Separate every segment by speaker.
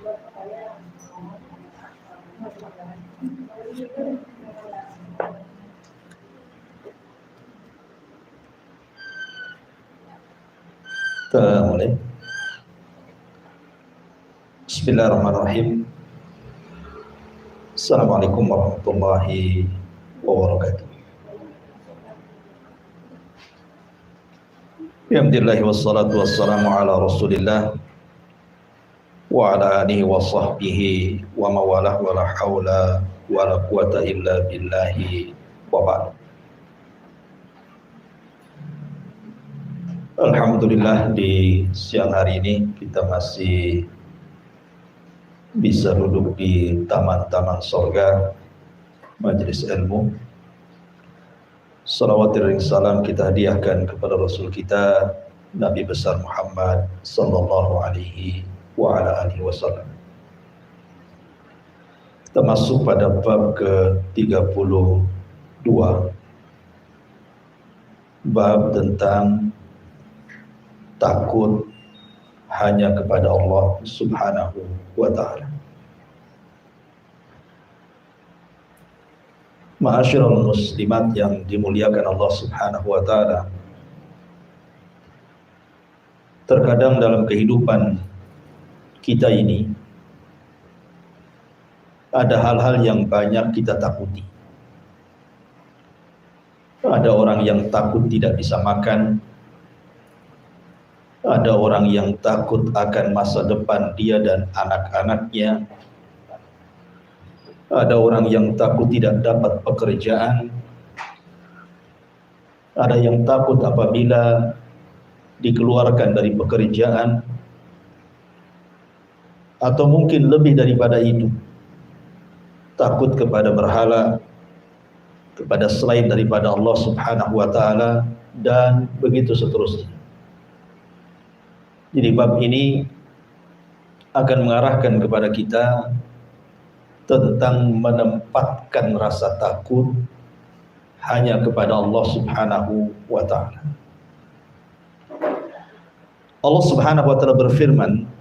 Speaker 1: Kita mulai. Bismillahirrahmanirrahim. Assalamualaikum warahmatullahi wabarakatuh. Alhamdulillah wassalatu wassalamu ala Rasulillah wa ala alihi wa sahbihi wa mawalah wa la hawla wa la quwata illa billahi wa ba'd. Alhamdulillah di siang hari ini kita masih bisa duduk di taman-taman surga majelis ilmu. Salawat dan salam kita hadiahkan kepada Rasul kita Nabi besar Muhammad sallallahu alaihi wa ala alihi wasallam. Kita masuk pada bab ke-32, bab tentang takut hanya kepada Allah Subhanahu wa ta'ala. Ma'asyiral muslimat yang dimuliakan Allah Subhanahu wa ta'ala, terkadang dalam kehidupan kita ini ada hal-hal yang banyak kita takuti. Ada orang yang takut tidak bisa makan. Ada orang yang takut akan masa depan dia dan anak-anaknya. Ada orang yang takut tidak dapat pekerjaan. Ada yang takut apabila dikeluarkan dari pekerjaan. Atau mungkin lebih daripada itu, takut kepada berhala, kepada selain daripada Allah Subhanahu wa ta'ala, dan begitu seterusnya. Jadi bab ini akan mengarahkan kepada kita tentang menempatkan rasa takut hanya kepada Allah Subhanahu wa ta'ala. Allah Subhanahu wa ta'ala berfirman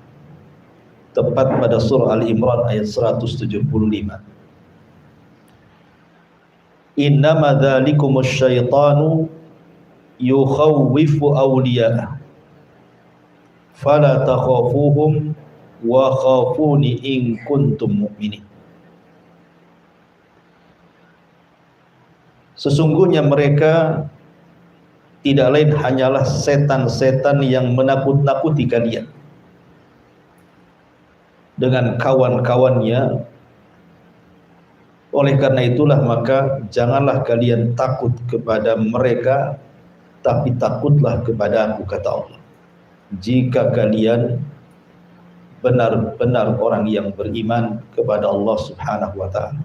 Speaker 1: tepat pada surah Al-Imran ayat 175. Innama dzalikumus syaitanu yukhawwifu awliya'ah fala takhafuhum wa khafuni in kuntum mu'minin. Sesungguhnya mereka tidak lain hanyalah setan-setan yang menakut-nakuti kalian dengan kawan-kawannya. Oleh karena itulah maka janganlah kalian takut kepada mereka, tapi takutlah kepada Aku, kata Allah, jika kalian benar-benar orang yang beriman kepada Allah Subhanahu wa ta'ala.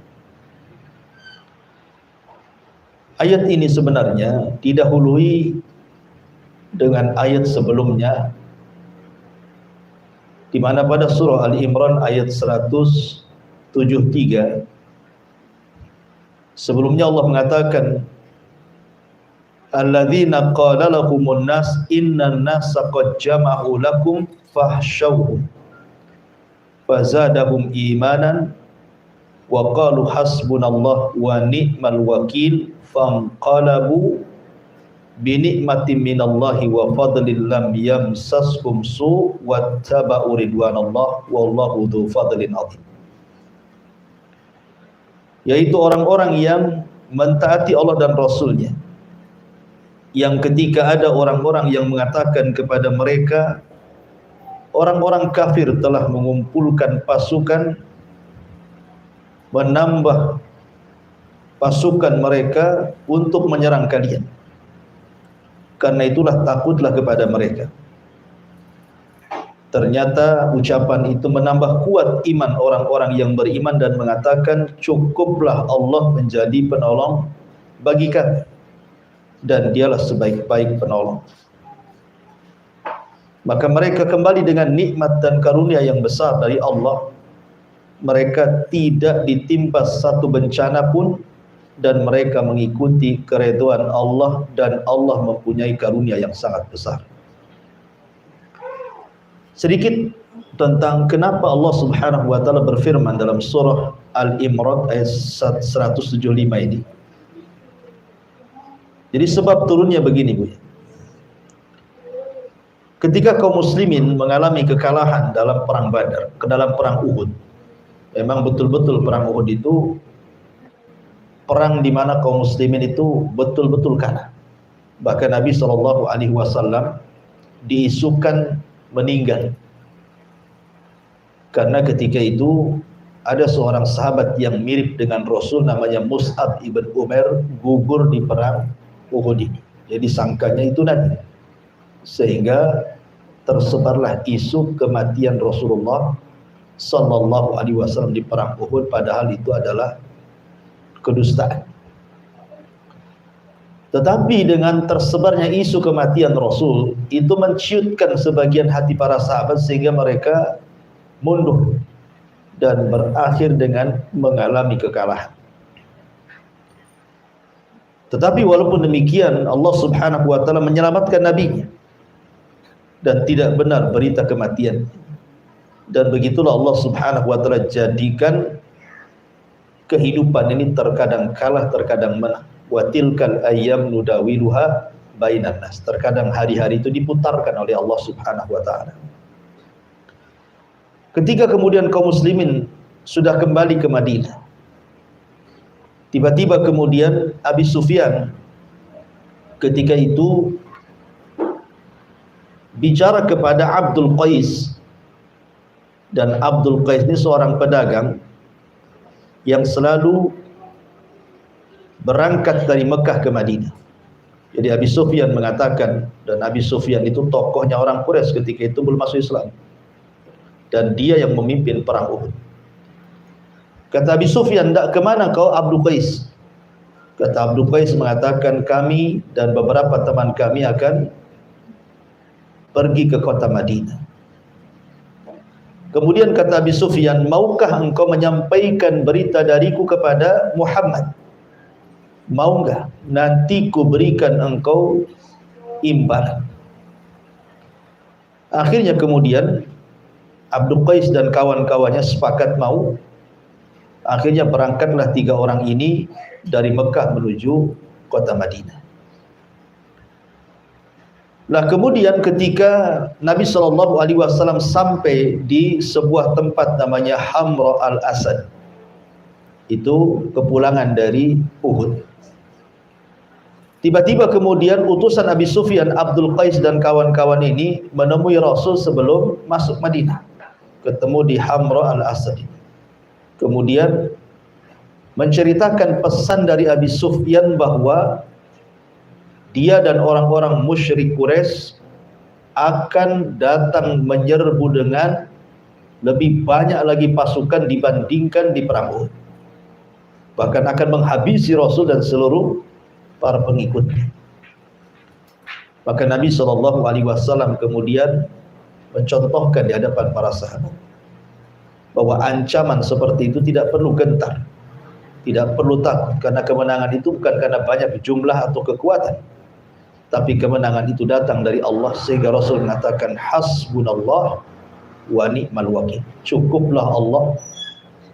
Speaker 1: Ayat ini sebenarnya didahului dengan ayat sebelumnya, di mana pada surah Al-Imran ayat 173 sebelumnya Allah mengatakan, alladzina qala lahumun nas innan nasa qad jama'u lakum fahsyauhum fazadahum imanan wa qalu hasbunallah wa ni'mal wakil fanqalabu bi ni'matin minallahi wa fadlin lam yamsaskum su wattaba'u ridwanallah wallahu dzu fadlin adzim. Yaitu orang-orang yang mentaati Allah dan Rasulnya, yang ketika ada orang-orang yang mengatakan kepada mereka orang-orang kafir telah mengumpulkan pasukan, menambah pasukan mereka untuk menyerang kalian, karena itulah takutlah kepada mereka. Ternyata ucapan itu menambah kuat iman orang-orang yang beriman dan mengatakan, cukuplah Allah menjadi penolong bagi kami, dan dialah sebaik-baik penolong. Maka mereka kembali dengan nikmat dan karunia yang besar dari Allah. Mereka tidak ditimpa satu bencana pun, dan mereka mengikuti keridhaan Allah, dan Allah mempunyai karunia yang sangat besar. Sedikit tentang kenapa Allah Subhanahu wa taala berfirman dalam surah Al-Imran ayat 175 ini. Jadi sebab turunnya begini, Bu. Ketika kaum muslimin mengalami kekalahan dalam perang Badar, dalam perang Uhud. Memang betul-betul perang Uhud itu perang di mana kaum muslimin itu betul-betul kalah. Bahkan Nabi SAW diisukan meninggal. Karena ketika itu ada seorang sahabat yang mirip dengan Rasul namanya Mus'ab ibn Umair gugur di perang Uhud ini. Jadi sangkanya itu Nabi. Sehingga tersebarlah isu kematian Rasulullah sallallahu alaihi wasallam di perang Uhud, padahal itu adalah kedustaan. Tetapi dengan tersebarnya isu kematian Rasul itu menciutkan sebagian hati para sahabat sehingga mereka mundur dan berakhir dengan mengalami kekalahan. Tetapi walaupun demikian Allah Subhanahu wa taala menyelamatkan nabinya dan tidak benar berita kematian. Dan begitulah Allah Subhanahu wa taala jadikan kehidupan ini terkadang kalah, terkadang menang. Wa tilkal ayyam nudawiluha bainan nas. Terkadang hari-hari itu diputarkan oleh Allah Subhanahu wa taala. Ketika kemudian kaum muslimin sudah kembali ke Madinah, tiba-tiba kemudian Abi Sufyan ketika itu bicara kepada Abdul Qais, dan Abdul Qais ini seorang pedagang yang selalu berangkat dari Mekah ke Madinah. Jadi Abi Sufyan mengatakan, dan Abi Sufyan itu tokohnya orang Quraisy ketika itu belum masuk Islam, dan dia yang memimpin perang Uhud. Kata Abi Sufyan, "Ndak kemana kau Abdul Qais?" Kata Abdul Qais mengatakan, "Kami dan beberapa teman kami akan pergi ke kota Madinah." Kemudian kata Abi Sufyan, "Maukah engkau menyampaikan berita dariku kepada Muhammad? Mau enggak? Nanti ku berikan engkau imbalan." Akhirnya kemudian Abdul Qais dan kawan-kawannya sepakat mau. Akhirnya berangkatlah 3 orang ini dari Mekah menuju kota Madinah. Nah, kemudian ketika Nabi SAW sampai di sebuah tempat namanya Hamra al-Asad, itu kepulangan dari Uhud, tiba-tiba kemudian utusan Abi Sufyan, Abdul Qais dan kawan-kawan ini menemui Rasul sebelum masuk Madinah, ketemu di Hamra al-Asad. Kemudian menceritakan pesan dari Abi Sufyan bahwa dia dan orang-orang musyrik Quraisy akan datang menyerbu dengan lebih banyak lagi pasukan dibandingkan di perang Uhud. Bahkan akan menghabisi Rasul dan seluruh para pengikutnya. Maka Nabi SAW kemudian mencontohkan di hadapan para sahabat bahwa ancaman seperti itu tidak perlu gentar, tidak perlu takut, karena kemenangan itu bukan karena banyak jumlah atau kekuatan, tapi kemenangan itu datang dari Allah. Sehingga Rasul mengatakan, hasbunallah wa ni'mal wakil. Cukuplah Allah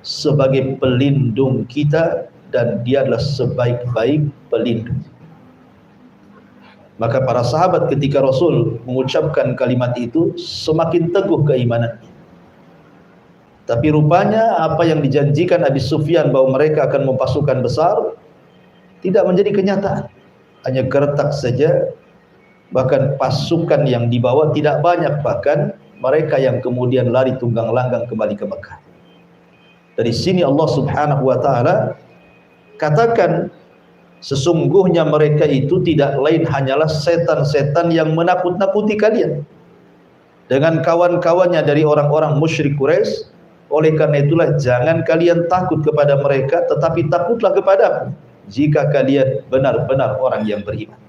Speaker 1: sebagai pelindung kita dan dia adalah sebaik-baik pelindung. Maka para sahabat ketika Rasul mengucapkan kalimat itu semakin teguh keimanannya. Tapi rupanya apa yang dijanjikan Abi Sufyan bahwa mereka akan mempasukan besar tidak menjadi kenyataan. Hanya gertak saja, bahkan pasukan yang dibawa tidak banyak, bahkan mereka yang kemudian lari tunggang langgang kembali ke Mekah. Dari sini Allah Subhanahu wa taala katakan, sesungguhnya mereka itu tidak lain hanyalah setan-setan yang menakut-nakuti kalian dengan kawan-kawannya dari orang-orang musyrik Quraisy. Oleh karena itulah jangan kalian takut kepada mereka, tetapi takutlah kepadaku jika kalian benar-benar orang yang beriman.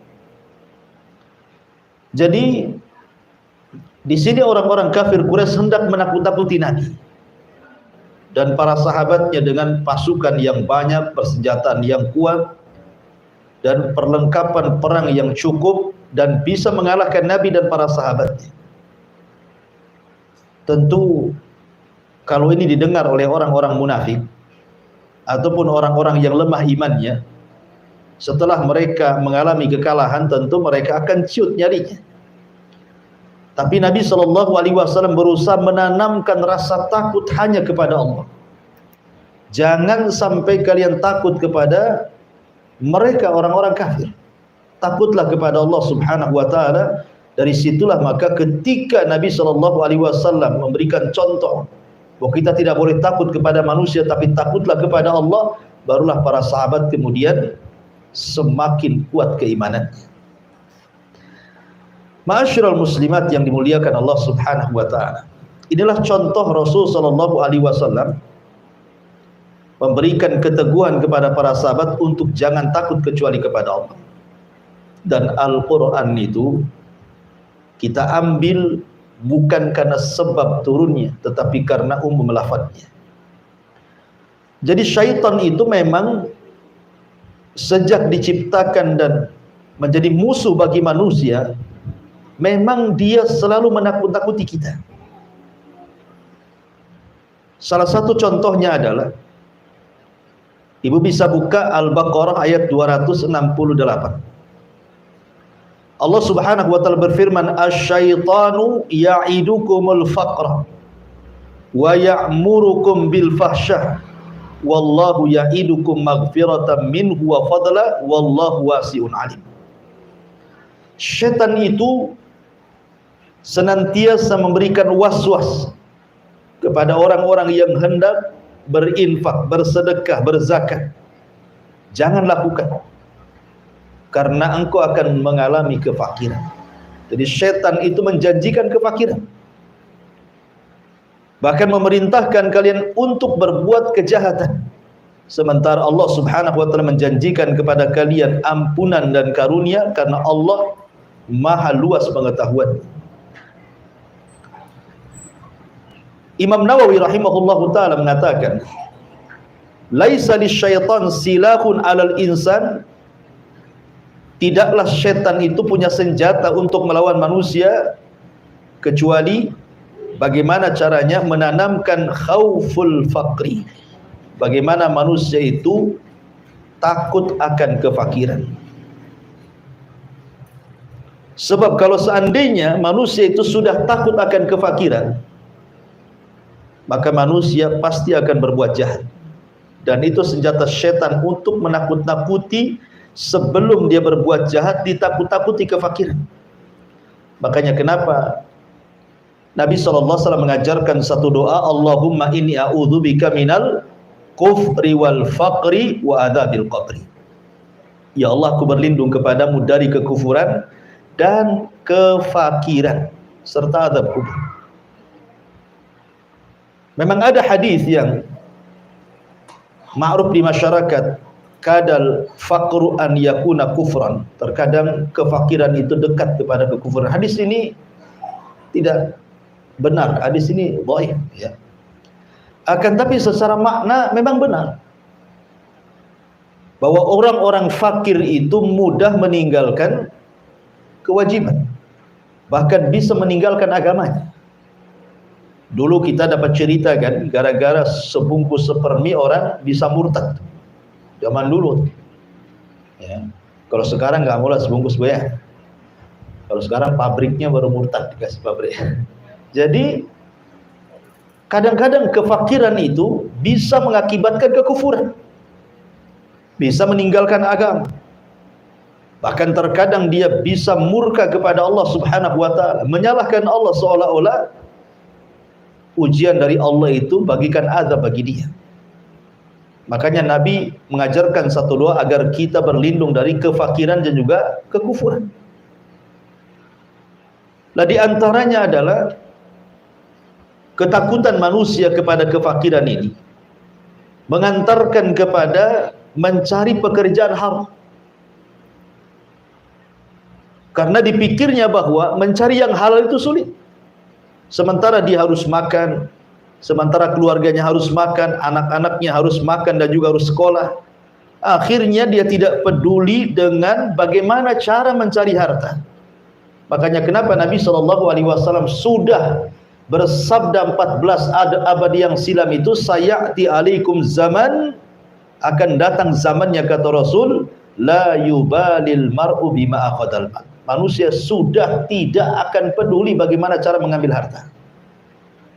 Speaker 1: Jadi di sini orang-orang kafir Quraisy hendak menakut-nakuti Nabi dan para sahabatnya dengan pasukan yang banyak, persenjataan yang kuat, dan perlengkapan perang yang cukup, dan bisa mengalahkan Nabi dan para sahabatnya. Tentu kalau ini didengar oleh orang-orang munafik ataupun orang-orang yang lemah imannya, setelah mereka mengalami kekalahan tentu mereka akan ciut nyarinya. Tapi Nabi SAW berusaha menanamkan rasa takut hanya kepada Allah. Jangan sampai kalian takut kepada mereka orang-orang kafir. Takutlah kepada Allah Subhanahu wa taala. Dari situlah maka ketika Nabi SAW memberikan contoh bahwa kita tidak boleh takut kepada manusia tapi takutlah kepada Allah, barulah para sahabat kemudian semakin kuat keimanan. Ma'asyiral muslimat yang dimuliakan Allah Subhanahu wa taala. Inilah contoh Rasul sallallahu alaihi wasallam memberikan keteguhan kepada para sahabat untuk jangan takut kecuali kepada Allah. Dan Al-Qur'an itu kita ambil bukan karena sebab turunnya, tetapi karena umum lafadznya. Jadi syaitan itu memang sejak diciptakan dan menjadi musuh bagi manusia, memang dia selalu menakut-nakuti kita. Salah satu contohnya adalah, ibu bisa buka Al-Baqarah ayat 268. Allah Subhanahu wa taala berfirman, "Asy-syaitanu ya'idukumul faqra wa ya'murukum bil fahsyah wallahu ya'idukum maghfiratan minhu wa fadla wallahu wasi'un alim." Syaitan itu senantiasa memberikan was-was kepada orang-orang yang hendak berinfak, bersedekah, berzakat. Jangan lakukan, karena engkau akan mengalami kefakiran. Jadi syaitan itu menjanjikan kefakiran, bahkan memerintahkan kalian untuk berbuat kejahatan, sementara Allah Subhanahu wa taala menjanjikan kepada kalian ampunan dan karunia karena Allah maha luas pengetahuan. Imam Nawawi rahimahullahu taala mengatakan, laisa lisyaitan silahun 'alal insan. Tidaklah syaitan itu punya senjata untuk melawan manusia kecuali bagaimana caranya menanamkan khauful faqri. Bagaimana manusia itu takut akan kefakiran. Sebab kalau seandainya manusia itu sudah takut akan kefakiran, maka manusia pasti akan berbuat jahat. Dan itu senjata syaitan untuk menakut-nakuti. Sebelum dia berbuat jahat, ditakut-takuti kefakiran. Makanya kenapa Nabi SAW mengajarkan satu doa, Allahumma inni a'udzubika minal kufri wal faqri wa adzabil qabri. Ya Allah, aku berlindung kepadamu dari kekufuran dan kefakiran serta azab kubur. Memang ada hadis yang ma'ruf di masyarakat, kadal faqru an yakuna kufran. Terkadang kefakiran itu dekat kepada kekufuran. Hadis ini tidak benar. Hadis ini dhaif, ya. Akan tapi secara makna memang benar, bahwa orang-orang fakir itu mudah meninggalkan kewajiban, bahkan bisa meninggalkan agamanya. Dulu kita dapat cerita kan, gara-gara sebungkus sepermi orang bisa murtad. Zaman dulu, ya. Kalau sekarang nggak mulai sebungkus bayar. Kalau sekarang pabriknya baru murtad, dikasih pabrik. Jadi kadang-kadang kefakiran itu bisa mengakibatkan kekufuran, bisa meninggalkan agama. Bahkan terkadang dia bisa murka kepada Allah Subhanahu wa taala, menyalahkan Allah seolah-olah ujian dari Allah itu bagikan azab bagi dia. Makanya Nabi mengajarkan satu doa agar kita berlindung dari kefakiran dan juga kekufuran. Nah, di antaranya adalah ketakutan manusia kepada kefakiran ini mengantarkan kepada mencari pekerjaan haram. Karena dipikirnya bahwa mencari yang halal itu sulit. Sementara dia harus makan, sementara keluarganya harus makan, anak-anaknya harus makan dan juga harus sekolah. Akhirnya dia tidak peduli dengan bagaimana cara mencari harta. Makanya kenapa Nabi SAW sudah bersabda 14 abad yang silam itu, sayati alaikum zaman, akan datang zamannya kata Rasul, la yubalil mar'u bima akhadal mal. Manusia sudah tidak akan peduli bagaimana cara mengambil harta,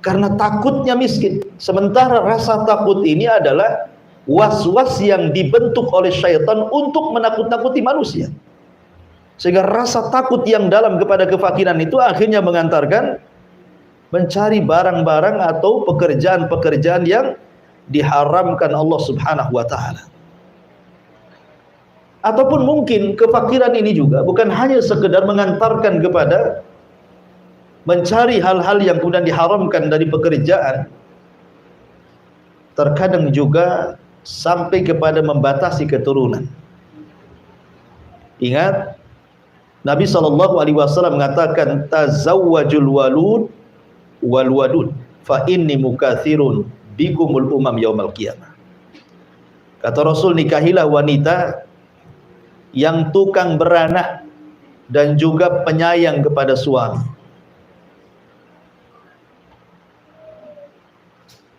Speaker 1: karena takutnya miskin. Sementara rasa takut ini adalah was-was yang dibentuk oleh syaitan untuk menakut-nakuti manusia, sehingga rasa takut yang dalam kepada kefakiran itu akhirnya mengantarkan mencari barang-barang atau pekerjaan-pekerjaan yang diharamkan Allah Subhanahu wa taala. Ataupun mungkin kefakiran ini juga bukan hanya sekedar mengantarkan kepada mencari hal-hal yang kemudian diharamkan dari pekerjaan, terkadang juga sampai kepada membatasi keturunan. Ingat, Nabi SAW mengatakan, tazawwajul walud wal wadud fa inni mukatsirun bikumul umam yaumal qiyamah. Kata Rasul, nikahilah wanita yang tukang beranak dan juga penyayang kepada suami.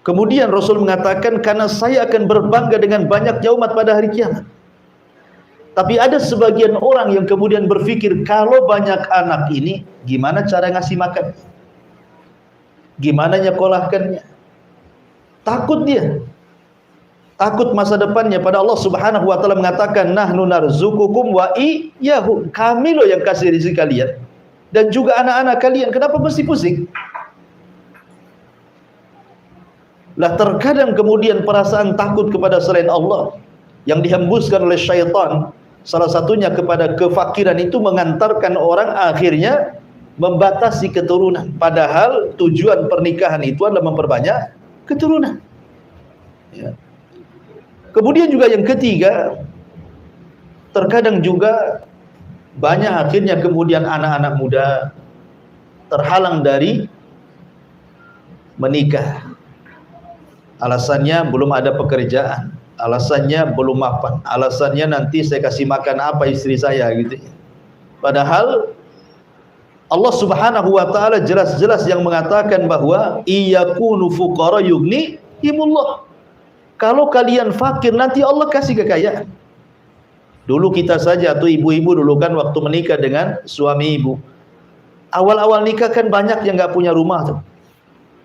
Speaker 1: Kemudian Rasul mengatakan, karena saya akan berbangga dengan banyaknya umat pada hari kiamat. Tapi ada sebagian orang yang kemudian berpikir, kalau banyak anak ini, gimana cara ngasih makan? Gimana nyekolahkannya? Takut dia. Takut masa depannya. Pada Allah Subhanahu wa taala mengatakan, nahnu narzukukum wa iyyahum. Kami loh yang kasih rezeki kalian dan juga anak-anak kalian. Kenapa mesti pusing? Lah terkadang kemudian perasaan takut kepada selain Allah yang dihembuskan oleh syaitan, salah satunya kepada kefakiran, itu mengantarkan orang akhirnya membatasi keturunan. Padahal tujuan pernikahan itu adalah memperbanyak keturunan. Ya. Kemudian juga yang ketiga, terkadang juga banyak akhirnya kemudian anak-anak muda terhalang dari menikah. Alasannya belum ada pekerjaan, alasannya belum mapan, alasannya nanti saya kasih makan apa istri saya gitu. Padahal Allah Subhanahu wa taala jelas-jelas yang mengatakan bahwa iyakunu fuqara yughnihimullah. Kalau kalian fakir, nanti Allah kasih kekayaan. Dulu kita saja atau ibu-ibu dulu kan waktu menikah dengan suami ibu, awal-awal nikah kan banyak yang nggak punya rumah tuh.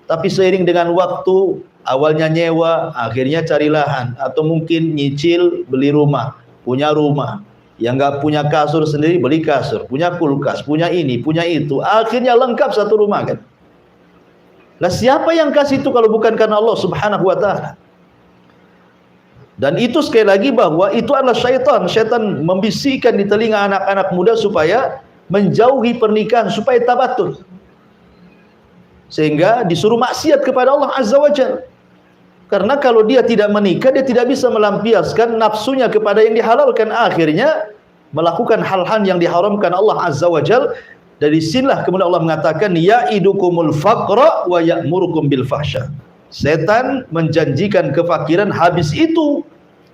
Speaker 1: Tapi seiring dengan waktu, awalnya nyewa, akhirnya cari lahan, atau mungkin nyicil beli rumah, punya rumah. Yang nggak punya kasur sendiri beli kasur, punya kulkas, punya ini, punya itu, akhirnya lengkap satu rumah kan. Lah siapa yang kasih itu kalau bukan karena Allah Subhanahu wa taala? Dan itu sekali lagi bahwa itu adalah syaitan. Syaitan membisikkan di telinga anak-anak muda supaya menjauhi pernikahan, supaya tabatul, sehingga disuruh maksiat kepada Allah Azza wa Jalla. Karena kalau dia tidak menikah, dia tidak bisa melampiaskan nafsunya kepada yang dihalalkan, akhirnya melakukan hal-hal yang diharamkan Allah Azza wa Jalla. Dari sinilah kemudian Allah mengatakan, ya'idukumul faqra wa ya'murukum bil fahsya. Setan menjanjikan kefakiran, habis itu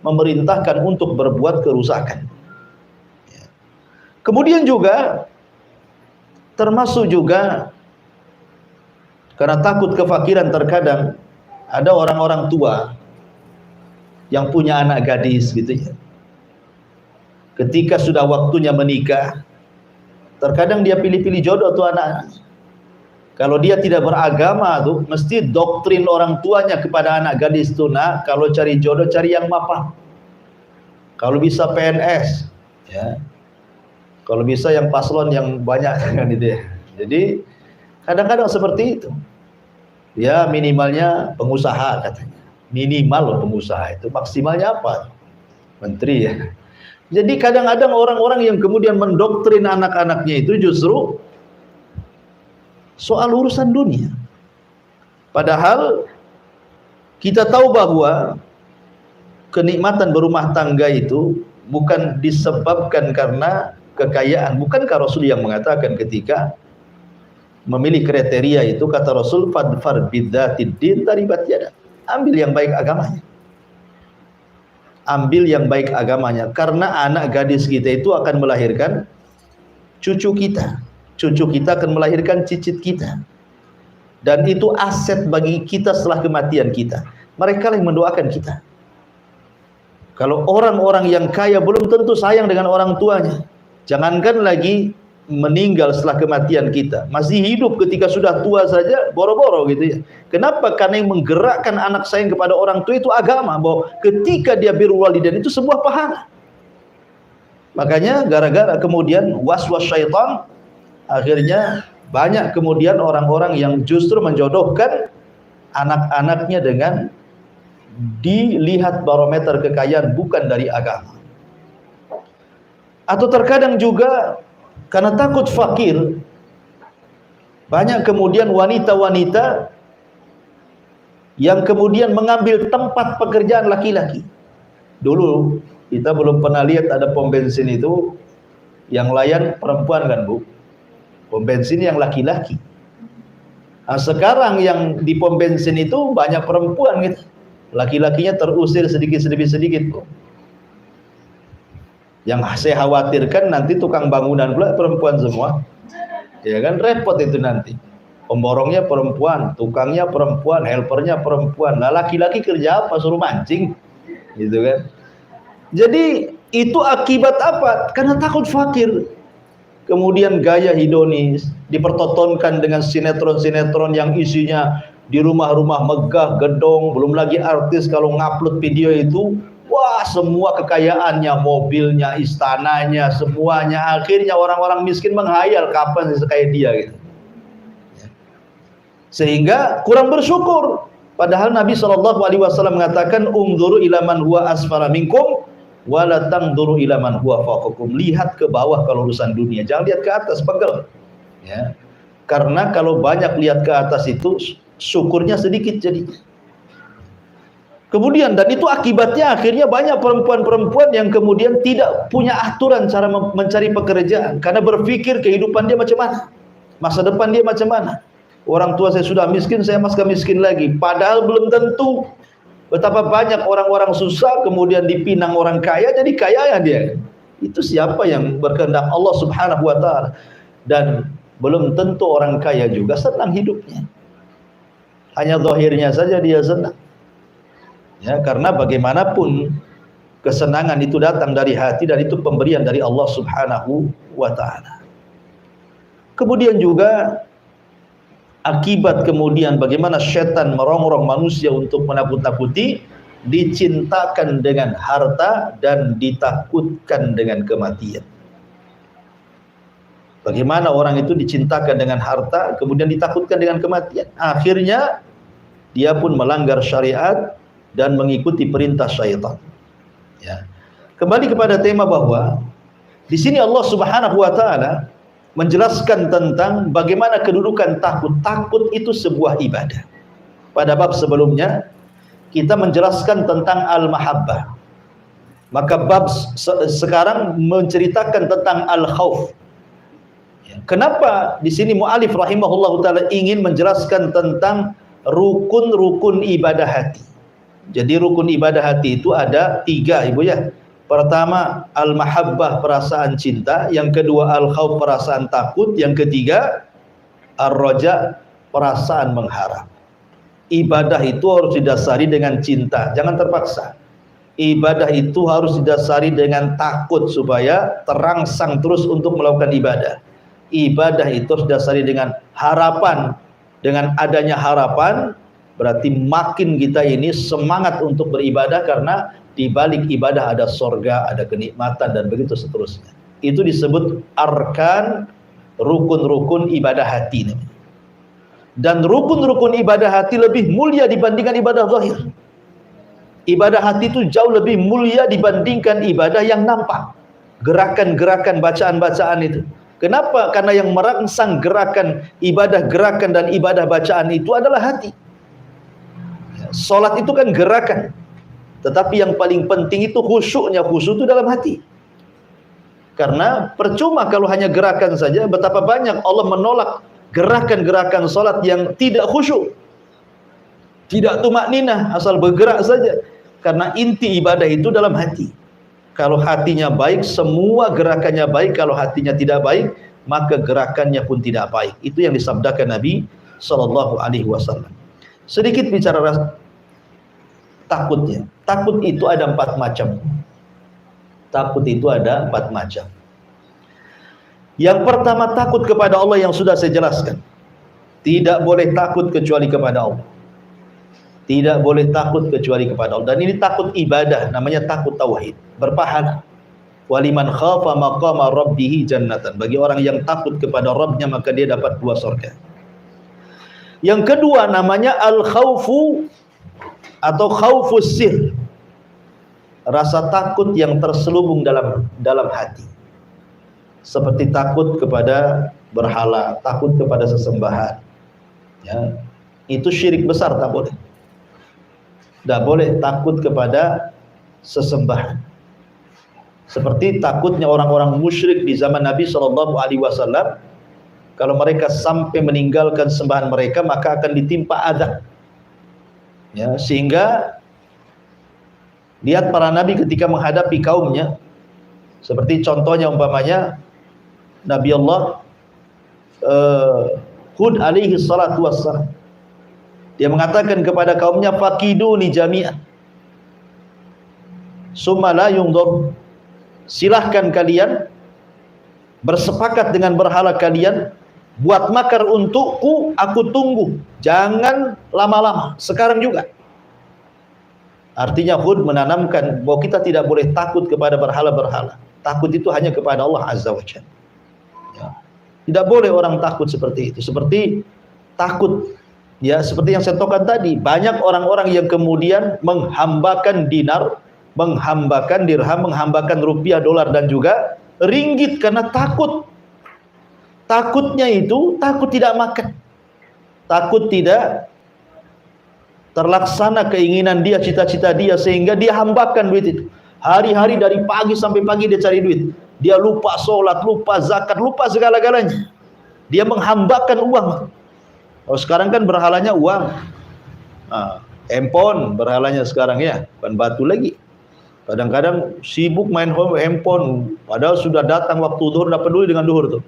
Speaker 1: memerintahkan untuk berbuat kerusakan. Kemudian juga termasuk juga karena takut kefakiran, terkadang ada orang-orang tua yang punya anak gadis gitu ya. Ketika sudah waktunya menikah, terkadang dia pilih-pilih jodoh tuh anak-anak. Kalau dia tidak beragama tuh, mesti doktrin orang tuanya kepada anak gadis tuh, nah kalau cari jodoh cari yang mapan. Kalau bisa PNS, ya. Kalau bisa yang paslon yang banyak kan itu ya. Jadi kadang-kadang seperti itu. Ya minimalnya pengusaha katanya. Minimal pengusaha itu, maksimalnya apa? Menteri ya. Jadi kadang-kadang orang-orang yang kemudian mendoktrin anak-anaknya itu justru soal urusan dunia. Padahal kita tahu bahwa kenikmatan berumah tangga itu bukan disebabkan karena kekayaan. Bukankah Rasul yang mengatakan ketika memilih kriteria itu, kata Rasul, fadfar bidzatid din taribat yadak. Ambil yang baik agamanya. Ambil yang baik agamanya, karena anak gadis kita itu akan melahirkan cucu kita. Cucu kita akan melahirkan cicit kita. dan itu aset bagi kita setelah kematian kita. Mereka yang mendoakan kita. Kalau orang-orang yang kaya belum tentu sayang dengan orang tuanya, jangankan lagi meninggal setelah kematian kita. Masih hidup ketika sudah tua saja boro-boro gitu ya. Kenapa? Karena yang menggerakkan anak sayang kepada orang tua itu agama, bahwa ketika dia birrul walidain itu sebuah pahala. Makanya gara-gara kemudian was-was syaitan, akhirnya banyak kemudian orang-orang yang justru menjodohkan anak-anaknya dengan dilihat barometer kekayaan bukan dari agama. Atau terkadang juga karena takut fakir, banyak kemudian wanita-wanita yang kemudian mengambil tempat pekerjaan laki-laki. Dulu kita belum pernah lihat ada pom bensin itu yang layan perempuan kan Bu, pom bensin yang laki-laki. Nah, sekarang yang di pom bensin itu banyak perempuan gitu, laki-lakinya terusir sedikit Bu. Yang saya khawatirkan nanti tukang bangunan pula perempuan semua, ya kan, repot itu nanti. Pemborongnya perempuan, tukangnya perempuan, helpernya perempuan. Nah laki-laki kerja apa? Suruh mancing, gitu kan. Jadi itu akibat apa? Karena takut fakir. Kemudian gaya hedonis dipertontonkan dengan sinetron-sinetron yang isinya di rumah-rumah megah, gedong, belum lagi artis kalau ngupload video itu, wah semua kekayaannya, mobilnya, istananya, semuanya. Akhirnya orang-orang miskin menghayal kapan sekaya dia gitu. Sehingga kurang bersyukur. Padahal Nabi SAW mengatakan, "Umdzuru ila man huwa asfala minkum wa la tangdzuru ila man huwa fawqakum." Lihat ke bawah kalau urusan dunia, jangan lihat ke atas, pegel. Ya. Karena kalau banyak lihat ke atas itu syukurnya sedikit jadi. Kemudian dan itu akibatnya akhirnya banyak perempuan-perempuan yang kemudian tidak punya aturan cara mencari pekerjaan karena berpikir kehidupan dia macam mana, masa depan dia macam mana. Orang tua saya sudah miskin, saya masih miskin lagi. Padahal belum tentu. Betapa banyak orang-orang susah kemudian dipinang orang kaya jadi kaya ya dia. Itu siapa yang berkehendak Allah Subhanahu wa taala. Dan belum tentu orang kaya juga senang hidupnya. Hanya zahirnya saja dia senang. Ya, karena bagaimanapun kesenangan itu datang dari hati dan itu pemberian dari Allah Subhanahu wa taala. Kemudian juga akibat kemudian bagaimana setan merongrong manusia untuk menakut-nakuti, dicintakan dengan harta dan ditakutkan dengan kematian. Bagaimana orang itu dicintakan dengan harta kemudian ditakutkan dengan kematian, akhirnya dia pun melanggar syariat dan mengikuti perintah syaitan. Ya. Kembali kepada tema bahwa di sini Allah Subhanahu wa taala menjelaskan tentang bagaimana kedudukan takut. Takut itu sebuah ibadah. Pada bab sebelumnya kita menjelaskan tentang al-mahabbah. Maka bab sekarang menceritakan tentang al-khauf. Kenapa di sini mu'alif rahimahullahu taala ingin menjelaskan tentang rukun-rukun ibadah hati. Jadi rukun ibadah hati itu ada 3 Ibu ya. Pertama al-mahabbah, perasaan cinta. Yang kedua al-khauf, perasaan takut. Yang ketiga ar-raja, perasaan mengharap. Ibadah itu harus didasari dengan cinta, jangan terpaksa. Ibadah itu harus didasari dengan takut supaya terangsang terus untuk melakukan ibadah. Ibadah itu harus didasari dengan harapan. Dengan adanya harapan berarti makin kita ini semangat untuk beribadah karena di balik ibadah ada sorga, ada kenikmatan dan begitu seterusnya. Itu disebut arkan, rukun-rukun ibadah hati. Dan rukun-rukun ibadah hati lebih mulia dibandingkan ibadah zahir. Ibadah hati itu jauh lebih mulia dibandingkan ibadah yang nampak. Gerakan-gerakan, bacaan-bacaan itu. Kenapa? Karena yang merangsang gerakan ibadah, gerakan dan ibadah bacaan itu adalah hati. Salat itu kan gerakan. Tetapi yang paling penting itu khusyuknya. Khusyuk itu dalam hati. Karena percuma kalau hanya gerakan saja. Betapa banyak Allah menolak gerakan-gerakan salat yang tidak khusyuk. Tidak tumakninah, asal bergerak saja. Karena inti ibadah itu dalam hati. Kalau hatinya baik, semua gerakannya baik. Kalau hatinya tidak baik, maka gerakannya pun tidak baik. Itu yang disabdakan Nabi sallallahu alaihi wasallam. Sedikit bicara takutnya. Takut itu ada 4 macam. Takut itu ada 4 macam. Yang pertama, takut kepada Allah yang sudah saya jelaskan. Tidak boleh takut kecuali kepada Allah. Tidak boleh takut kecuali kepada Allah. Dan ini takut ibadah, namanya takut tauhid, berpahala. Waliman khafa maqama rabbih jannatan. Bagi orang yang takut kepada Rabbnya, maka dia dapat 2 surga. Yang kedua namanya al-khaufu atau khaufus sir. Rasa takut yang terselubung dalam hati. Seperti takut kepada berhala, takut kepada sesembahan. Ya, itu syirik besar, tak boleh. Tak boleh takut kepada sesembahan. Seperti takutnya orang-orang musyrik di zaman Nabi SAW. Kalau mereka sampai meninggalkan sembahan mereka, maka akan ditimpa azab. Ya, sehingga lihat para nabi ketika menghadapi kaumnya, seperti contohnya umpamanya Nabi Allah Hud alaihi salatu wassalam. Dia mengatakan kepada kaumnya, faqiduni jami'an summa la yundur. Silahkan kalian bersepakat dengan berhala kalian, buat makar untukku, aku tunggu. Jangan lama-lama, sekarang juga. Artinya Hud menanamkan bahwa kita tidak boleh takut kepada berhala-berhala. Takut itu hanya kepada Allah Azza wa Jalla. Ya. Tidak boleh orang takut seperti itu. Seperti takut, ya, seperti yang saya tokan tadi, banyak orang-orang yang kemudian menghambakan dinar, menghambakan dirham, menghambakan rupiah, dolar dan juga ringgit karena takut. Takutnya itu takut tidak makan, takut tidak terlaksana keinginan dia, cita-cita dia, sehingga dia hambakan duit itu. Hari-hari dari pagi sampai pagi dia cari duit. Dia lupa sholat, lupa zakat, lupa segala-galanya. Dia menghambakan uang. Oh, sekarang kan berhalanya uang. Handphone berhalanya sekarang, ya, bukan batu lagi. Kadang-kadang sibuk main handphone, padahal sudah datang waktu duhur, tidak peduli dengan duhur tuh.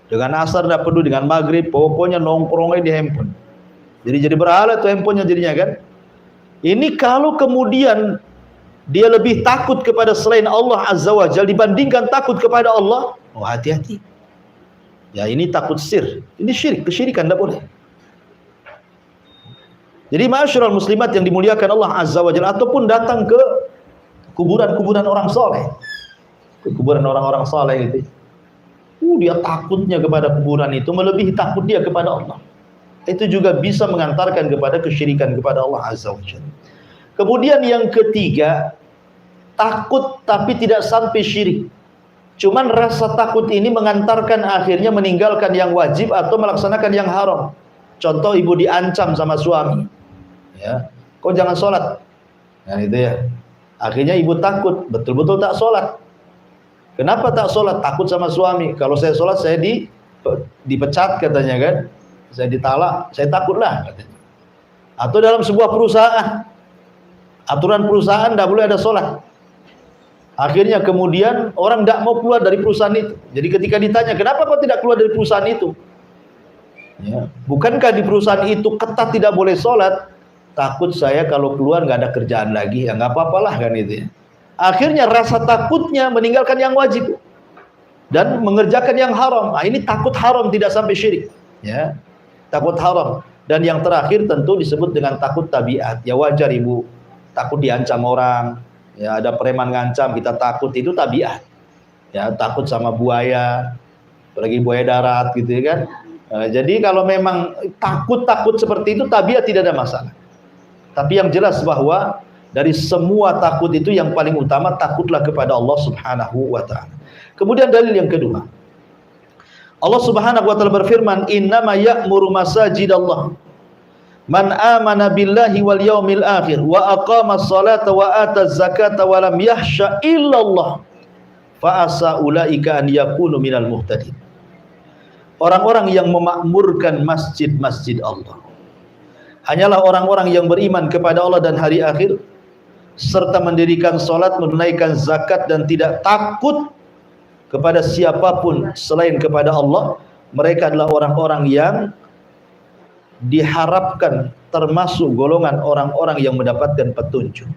Speaker 1: Dengan asar tidak peduli, dengan maghrib, pokoknya nongkrongnya di handphone. Jadi berhala tuh handphonenya jadinya kan. Ini kalau kemudian dia lebih takut kepada selain Allah Azza wa Jalla dibandingkan takut kepada Allah, oh hati-hati. Ya, ini takut sir. Ini syirik, kesyirikan, tidak boleh. Jadi ma'asyiral muslimat yang dimuliakan Allah Azza wa Jalla, ataupun datang ke kuburan-kuburan orang soleh, ke kuburan orang-orang soleh gitu. Dia takutnya kepada kuburan itu melebihi takut dia kepada Allah. Itu juga bisa mengantarkan kepada kesyirikan kepada Allah Azza wa Jalla. Kemudian yang ketiga, takut tapi tidak sampai syirik. Cuman rasa takut ini mengantarkan akhirnya meninggalkan yang wajib atau melaksanakan yang haram. Contoh, ibu diancam sama suami, ya, kau jangan sholat, nah itu ya. Akhirnya ibu takut, betul-betul tak sholat. Kenapa tak sholat? Takut sama suami. Kalau saya sholat saya dipecat katanya kan, saya ditalak, saya takutlah katanya. Atau dalam sebuah perusahaan, aturan perusahaan tidak boleh ada sholat. Akhirnya kemudian orang tidak mau keluar dari perusahaan itu. Jadi ketika ditanya, kenapa kau tidak keluar dari perusahaan itu? Ya, bukankah di perusahaan itu ketat tidak boleh sholat? Takut saya kalau keluar nggak ada kerjaan lagi. Ya nggak apa-apalah kan itu ya. Akhirnya rasa takutnya meninggalkan yang wajib dan mengerjakan yang haram. Nah, ini takut haram, tidak sampai syirik. Ya, takut haram. Dan yang terakhir tentu disebut dengan takut tabiat. Ya wajar ibu takut diancam orang. Ya, ada preman ngancam, kita takut, itu tabiat. Ya, takut sama buaya, apalagi buaya darat gitu kan. Jadi kalau memang takut seperti itu tabiat, tidak ada masalah. Tapi yang jelas bahwa dari semua takut itu yang paling utama takutlah kepada Allah Subhanahu wa taala. Kemudian dalil yang kedua, Allah Subhanahu wa taala berfirman, "Innama ya'muru masajidallah man amana billahi wal yaumil akhir wa aqama sholata wa ataz zakata wa lam yahsha illallah fa asa ulaika an yakunu minal muhtadin." Orang-orang yang memakmurkan masjid-masjid Allah hanyalah orang-orang yang beriman kepada Allah dan hari akhir, serta mendirikan salat, menunaikan zakat dan tidak takut kepada siapapun selain kepada Allah. Mereka adalah orang-orang yang diharapkan termasuk golongan orang-orang yang mendapatkan petunjuk.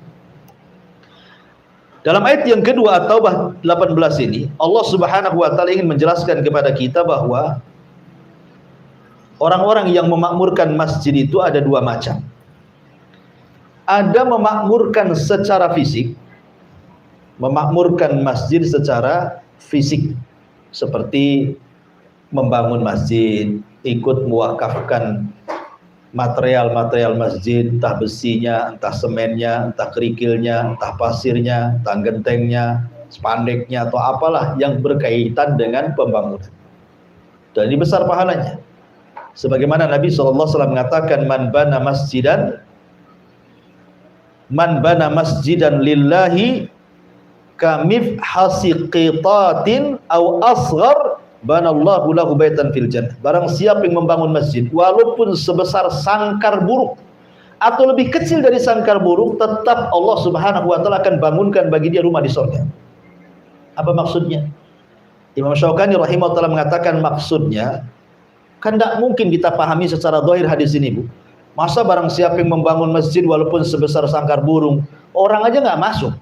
Speaker 1: Dalam ayat yang kedua At-Taubah 18 ini, Allah Subhanahu wa taala ingin menjelaskan kepada kita bahwa orang-orang yang memakmurkan masjid itu ada dua macam. Ada memakmurkan secara fisik, memakmurkan masjid secara fisik, seperti membangun masjid, ikut mewakafkan material-material masjid, entah besinya, entah semennya, entah kerikilnya, entah pasirnya, entah gentengnya, spandeknya, atau apalah yang berkaitan dengan pembangunan. Dan ini besar pahalanya. Sebagaimana Nabi SAW mengatakan, man bana masjidan lillahi kamif hasiqitatin au asghar banallahu lahu baitan fil jannah. Barang siapa yang membangun masjid walaupun sebesar sangkar burung atau lebih kecil dari sangkar burung, tetap Allah Subhanahu wa taala akan bangunkan bagi dia rumah di surga. Apa maksudnya? Imam Syaukani rahimahullah mengatakan maksudnya, kan tidak mungkin kita pahami secara zahir hadis ini, Bu. Masa barang siapa yang membangun masjid walaupun sebesar sangkar burung, orang aja nggak masuk,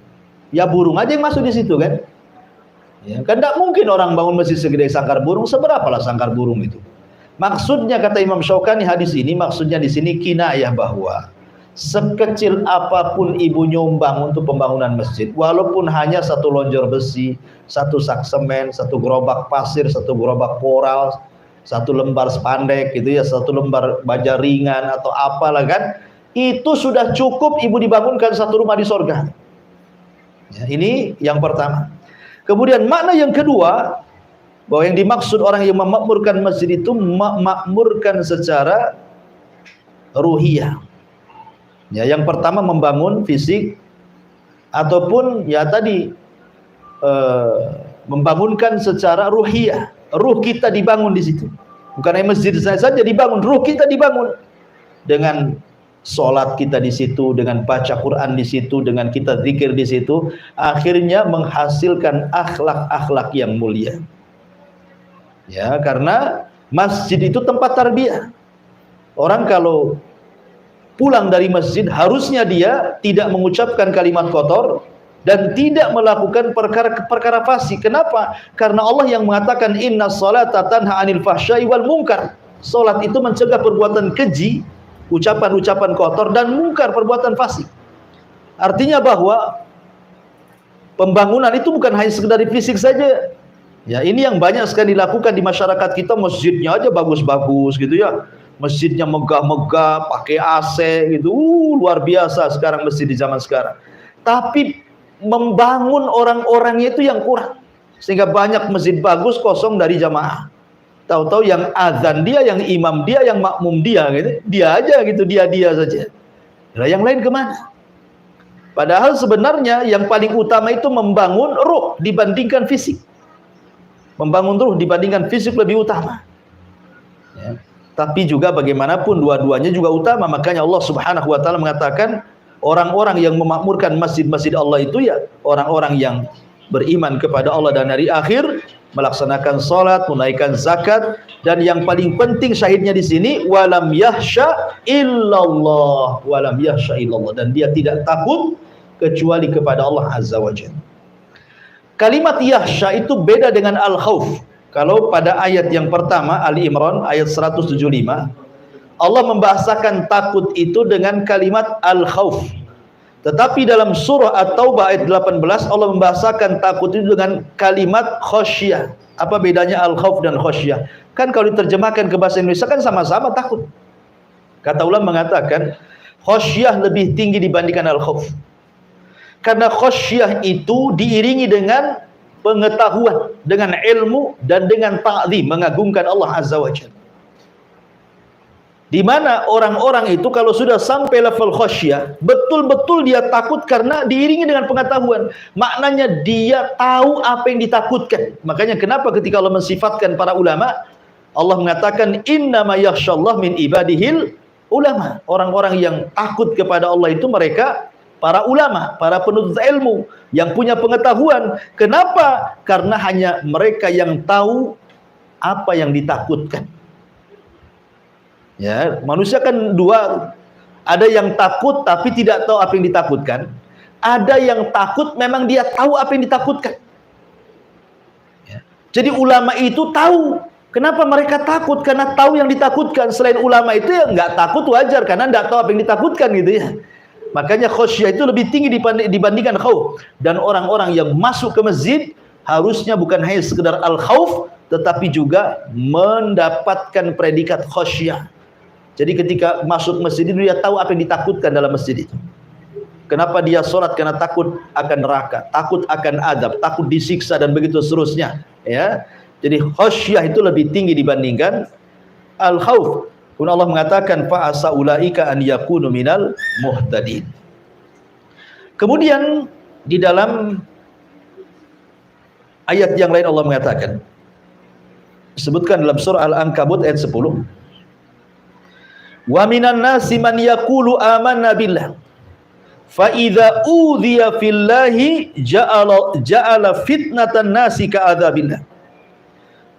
Speaker 1: ya burung aja yang masuk di situ kan? Ya, kan tidak mungkin orang bangun masjid segede sangkar burung. Seberapalah sangkar burung itu? Maksudnya kata Imam Syaukani hadis ini, maksudnya di sini kinayah bahwa sekecil apapun ibu nyumbang untuk pembangunan masjid, walaupun hanya satu lonjor besi, satu sak semen, satu gerobak pasir, satu gerobak koral, satu lembar spandek gitu ya, satu lembar baja ringan atau apalah kan, itu sudah cukup ibu dibangunkan satu rumah di sorga. Ya, ini yang pertama. Kemudian makna yang kedua, bahwa yang dimaksud orang yang memakmurkan masjid itu memakmurkan secara ruhiyah. Ya, yang pertama membangun fisik, ataupun ya tadi membangunkan secara ruhiyah. Ruh kita dibangun di situ. Bukan hanya masjid saja dibangun, ruh kita dibangun dengan sholat kita di situ, dengan baca Quran di situ, dengan kita zikir di situ, akhirnya menghasilkan akhlak-akhlak yang mulia. Ya, karena masjid itu tempat tarbiyah. Orang kalau pulang dari masjid harusnya dia tidak mengucapkan kalimat kotor dan tidak melakukan perkara fasik. Kenapa? Karena Allah yang mengatakan inna sholata tanha 'anil fahsya'i wal munkar. Salat itu mencegah perbuatan keji, ucapan-ucapan kotor, dan mungkar, perbuatan fasik. Artinya bahwa pembangunan itu bukan hanya sekedar fisik saja. Ya, ini yang banyak sekali dilakukan di masyarakat kita. Masjidnya aja bagus-bagus gitu ya. Masjidnya megah-megah, pakai AC gitu. Luar biasa sekarang masjid di zaman sekarang. Tapi membangun orang-orangnya itu yang kurang. Sehingga banyak masjid bagus kosong dari jamaah. Tahu-tahu yang azan dia, yang imam dia, yang makmum dia gitu. Dia aja gitu, dia saja. Nah, yang lain kemana? Padahal sebenarnya yang paling utama itu membangun ruh dibandingkan fisik. Membangun ruh dibandingkan fisik lebih utama. Ya. Tapi juga bagaimanapun dua-duanya juga utama. Makanya Allah Subhanahu wa taala mengatakan orang-orang yang memakmurkan masjid-masjid Allah itu ya orang-orang yang beriman kepada Allah dan hari akhir, melaksanakan salat, menunaikan zakat, dan yang paling penting syahidnya di sini walam yahsya illallah, walam yahsya illallah, dan dia tidak takut kecuali kepada Allah Azza wa Jalla. Kalimat yahsya itu beda dengan al-khauf. Kalau pada ayat yang pertama Ali Imran ayat 175, Allah membahasakan takut itu dengan kalimat al-khauf. Tetapi dalam surah At-Taubah ayat 18 Allah membahasakan takut itu dengan kalimat khasyah. Apa bedanya al-khauf dan khasyah? Kan kalau diterjemahkan ke bahasa Indonesia kan sama-sama takut. Kata ulama mengatakan khasyah lebih tinggi dibandingkan al-khauf. Karena khasyah itu diiringi dengan pengetahuan, dengan ilmu, dan dengan ta'zim, mengagungkan Allah Azza wa Jalla. Di mana orang-orang itu kalau sudah sampai level khasyah, betul-betul dia takut karena diiringi dengan pengetahuan. Maknanya dia tahu apa yang ditakutkan. Makanya kenapa ketika Allah mensifatkan para ulama, Allah mengatakan innama yakhsyallah min ibadihil ulama. Orang-orang yang takut kepada Allah itu mereka para ulama, para penuntut ilmu yang punya pengetahuan. Kenapa? Karena hanya mereka yang tahu apa yang ditakutkan. Ya, manusia kan dua, ada yang takut tapi tidak tahu apa yang ditakutkan, ada yang takut memang dia tahu apa yang ditakutkan. Ya. Jadi ulama itu tahu. Kenapa mereka takut? Karena tahu yang ditakutkan. Selain ulama itu ya nggak takut wajar, karena nggak tahu apa yang ditakutkan gitu ya. Makanya khasyah itu lebih tinggi dibandingkan khauf. Dan orang-orang yang masuk ke masjid harusnya bukan hanya sekedar al-khauf, tetapi juga mendapatkan predikat khasyah. Jadi ketika masuk masjid itu dia tahu apa yang ditakutkan dalam masjid itu. Kenapa dia sholat? Karena takut akan neraka, takut akan adab, takut disiksa dan begitu seterusnya. Ya, jadi khasyah itu lebih tinggi dibandingkan al-khauf. Kemudian Allah mengatakan fa asa ulaika an yakunu minal muhtadin. Kemudian di dalam ayat yang lain Allah mengatakan, disebutkan dalam surah Al-Ankabut ayat 10. Wa minan nasi man yaqulu amanna billah fa idza udhiya fillahi ja'ala fitnatan nasi ka'adzabillah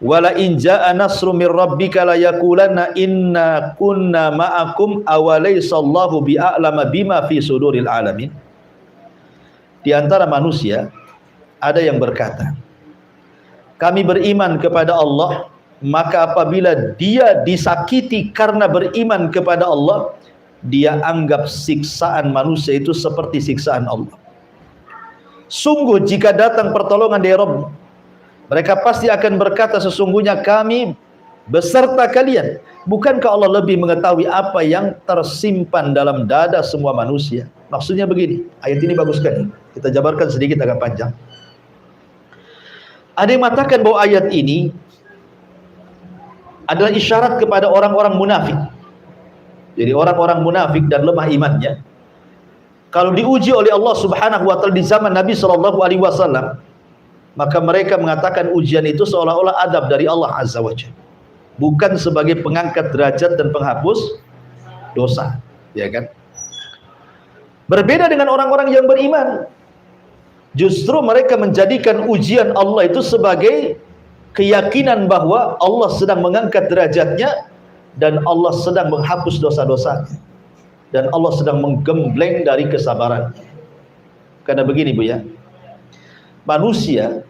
Speaker 1: wala in jaa nasru mir rabbika la yaqulanna inna kunna ma'akum awalaysallahu bi'a'lama bima fi suduril alamin. Di antara manusia ada yang berkata, kami beriman kepada Allah, maka apabila dia disakiti karena beriman kepada Allah, dia anggap siksaan manusia itu seperti siksaan Allah. Sungguh jika datang pertolongan dari Rabb, mereka pasti akan berkata, sesungguhnya kami beserta kalian. Bukankah Allah lebih mengetahui apa yang tersimpan dalam dada semua manusia? Maksudnya begini, ayat ini bagus sekali. Kita jabarkan sedikit, agak panjang. Ada yang mengatakan bahwa ayat ini adalah isyarat kepada orang-orang munafik. Jadi orang-orang munafik dan lemah imannya, kalau diuji oleh Allah Subhanahu wa taala di zaman Nabi sallallahu alaihi wasallam, maka mereka mengatakan ujian itu seolah-olah adab dari Allah Azza wa Jalla, bukan sebagai pengangkat derajat dan penghapus dosa, ya kan? Berbeda dengan orang-orang yang beriman. Justru mereka menjadikan ujian Allah itu sebagai keyakinan bahwa Allah sedang mengangkat derajatnya dan Allah sedang menghapus dosa-dosanya dan Allah sedang menggembleng dari kesabarannya. Karena begini Bu ya, manusia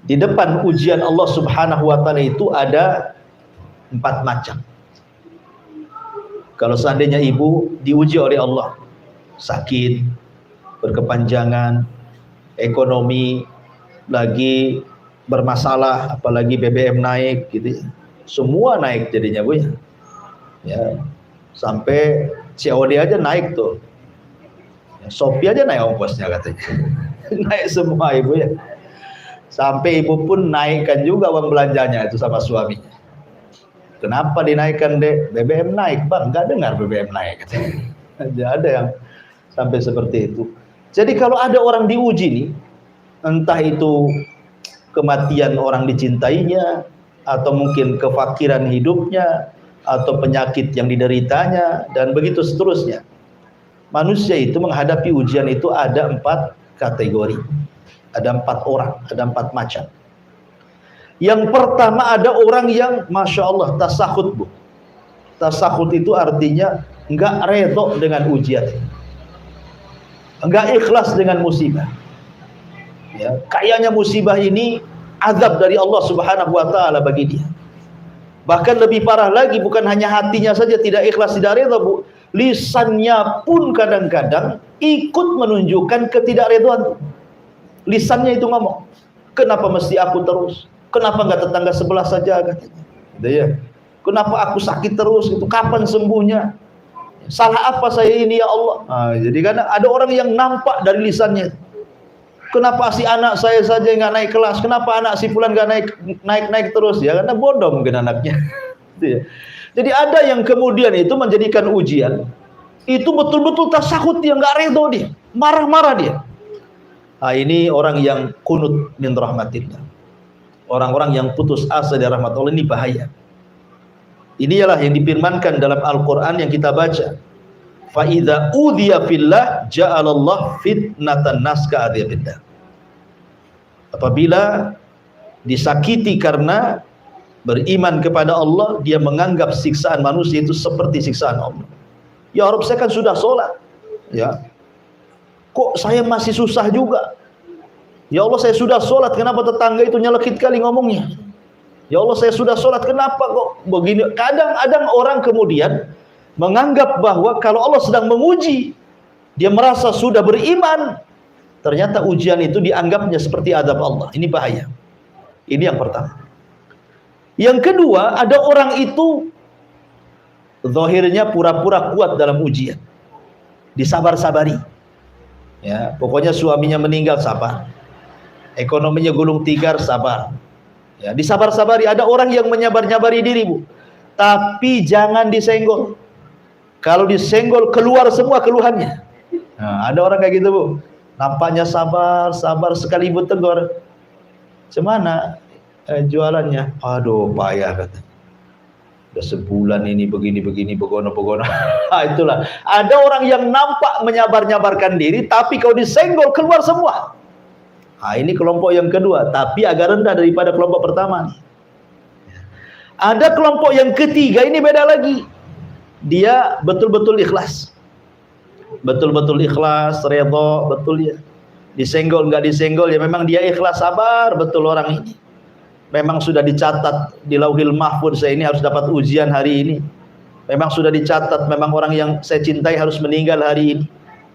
Speaker 1: di depan ujian Allah Subhanahu wa taala itu ada 4 macam. Kalau seandainya ibu diuji oleh Allah, sakit, berkepanjangan, ekonomi lagi bermasalah, apalagi BBM naik gitu ya. Semua naik jadinya Bu ya. Ya, sampai COD aja naik tuh. Ya, Shopee aja naik ongkosnya katanya. Naik semua Ibu ya. Sampai ibu pun naikkan juga uang belanjanya itu sama suaminya. Kenapa dinaikkan Dek? BBM naik Bang, nggak dengar BBM naik katanya. Ada yang sampai seperti itu. Jadi kalau ada orang diuji nih, entah itu kematian orang dicintainya, atau mungkin kefakiran hidupnya, atau penyakit yang dideritanya, dan begitu seterusnya. Manusia itu menghadapi ujian itu ada 4 kategori. Ada 4 orang, ada 4 macam. Yang pertama ada orang yang Masya Allah tasahud Bu. Tasahud itu artinya enggak redho dengan ujian, enggak ikhlas dengan musibah. Ya, kayaknya musibah ini azab dari Allah Subhanahu wa taala bagi dia. Bahkan lebih parah lagi, bukan hanya hatinya saja tidak ikhlas, tidak redha Bu, lisannya pun kadang-kadang ikut menunjukkan ketidakredhaan. Lisannya itu ngomong, kenapa mesti aku terus? Kenapa enggak tetangga sebelah saja katanya. Gitu ya. Kenapa aku sakit terus? Itu kapan sembuhnya? Salah apa saya ini ya Allah? Nah, jadi kan ada orang yang nampak dari lisannya. Kenapa si anak saya saja nggak naik kelas? Kenapa anak si fulan nggak naik terus? Ya karena bodoh mungkin anaknya. Jadi ada yang kemudian itu menjadikan ujian itu betul-betul tasahud, dia nggak redho, dia marah-marah dia. Nah, ini orang yang kunut min rahmatillah. Orang-orang yang putus asa dari rahmat Allah, ini bahaya. Inilah yang difirmankan dalam Al-Quran yang kita baca. Fa idza udhiya fillah ja'alallah fitnatan nas ka'adzabillah. Apabila disakiti karena beriman kepada Allah, dia menganggap siksaan manusia itu seperti siksaan Allah. Ya Rabb, saya kan sudah sholat, ya, kok saya masih susah juga. Ya Allah, saya sudah sholat, kenapa tetangga itu nyelekit kali ngomongnya? Ya Allah, saya sudah sholat, kenapa kok begini? Kadang-kadang orang kemudian menganggap bahwa kalau Allah sedang menguji, dia merasa sudah beriman, ternyata ujian itu dianggapnya seperti adab Allah. Ini bahaya. Ini yang pertama. Yang kedua, ada orang itu zahirnya pura-pura kuat dalam ujian, disabar-sabari. Ya, pokoknya suaminya meninggal, sabar. Ekonominya gulung tikar, sabar. Ya, disabar-sabari. Ada orang yang menyabar-nyabari diri, Bu. Tapi jangan disenggol. Kalau disenggol keluar semua keluhannya. Nah, ada orang kayak gitu, Bu. Nampaknya sabar, sabar, sekali Ibu tegur, "Cemana jualannya?" "Aduh, payah," kata. "Udah sebulan ini begini-begini, begono-begono." Itulah. Ada orang yang nampak menyabar-nyabarkan diri, tapi kalau disenggol keluar semua. Ini kelompok yang kedua, tapi agak rendah daripada kelompok pertama. Ada kelompok yang ketiga, ini beda lagi. Dia betul-betul ikhlas. Betul-betul ikhlas, redha, betul ya. Disenggol nggak disenggol ya memang dia ikhlas, sabar betul orang ini. Memang sudah dicatat di Lauhil Mahfuz, saya ini harus dapat ujian hari ini. Memang sudah dicatat, memang orang yang saya cintai harus meninggal hari ini.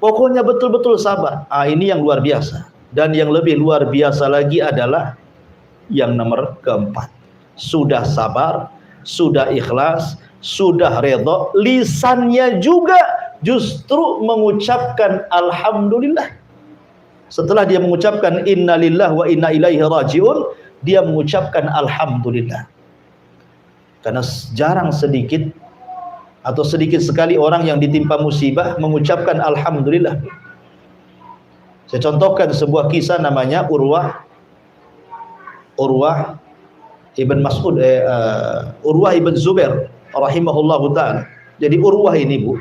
Speaker 1: Pokoknya betul-betul sabar. Ini yang luar biasa. Dan yang lebih luar biasa lagi adalah yang nomor keempat. Sudah sabar, sudah ikhlas, sudah redha, lisannya juga justru mengucapkan alhamdulillah. Setelah dia mengucapkan innalillahi wa inna ilaihi rajiun, dia mengucapkan alhamdulillah. Karena jarang sedikit atau sedikit sekali orang yang ditimpa musibah mengucapkan alhamdulillah. Saya contohkan sebuah kisah, namanya Urwah ibn Mas'ud, Urwah ibn Zubair rahimahullahu ta'ala. Jadi Urwah ini, Bu,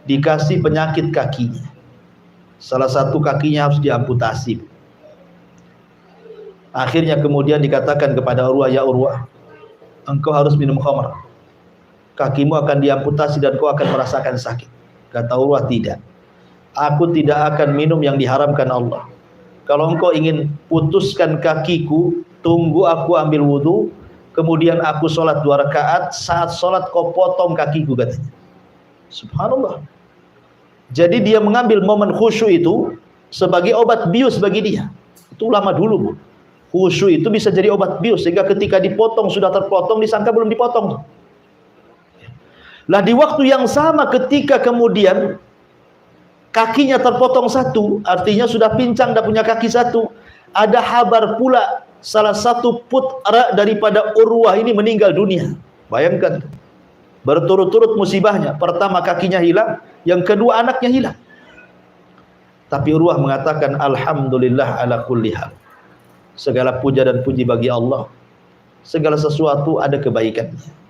Speaker 1: dikasih penyakit kakinya. Salah satu kakinya harus diamputasi. Akhirnya kemudian dikatakan kepada Urwah, "Ya Urwah, engkau harus minum khamar. Kakimu akan diamputasi dan kau akan merasakan sakit." Kata Urwah, "Tidak. Aku tidak akan minum yang diharamkan Allah. Kalau engkau ingin putuskan kakiku, tunggu aku ambil wudu, kemudian aku sholat 2 rakaat, saat sholat kau potong kakiku," katanya. Subhanallah. Jadi dia mengambil momen khusyuk itu sebagai obat bius bagi dia. Itu ulama dulu, Bu. Khusyuk itu bisa jadi obat bius, sehingga ketika dipotong, sudah terpotong, disangka belum dipotong. Lah di waktu yang sama ketika kemudian kakinya terpotong satu, artinya sudah pincang dan punya kaki satu, ada kabar pula salah satu putra daripada Urwah ini meninggal dunia. Bayangkan, berturut-turut musibahnya. Pertama kakinya hilang, yang kedua anaknya hilang. Tapi Urwah mengatakan alhamdulillah ala kulli hal. Segala puja dan puji bagi Allah. Segala sesuatu ada kebaikannya.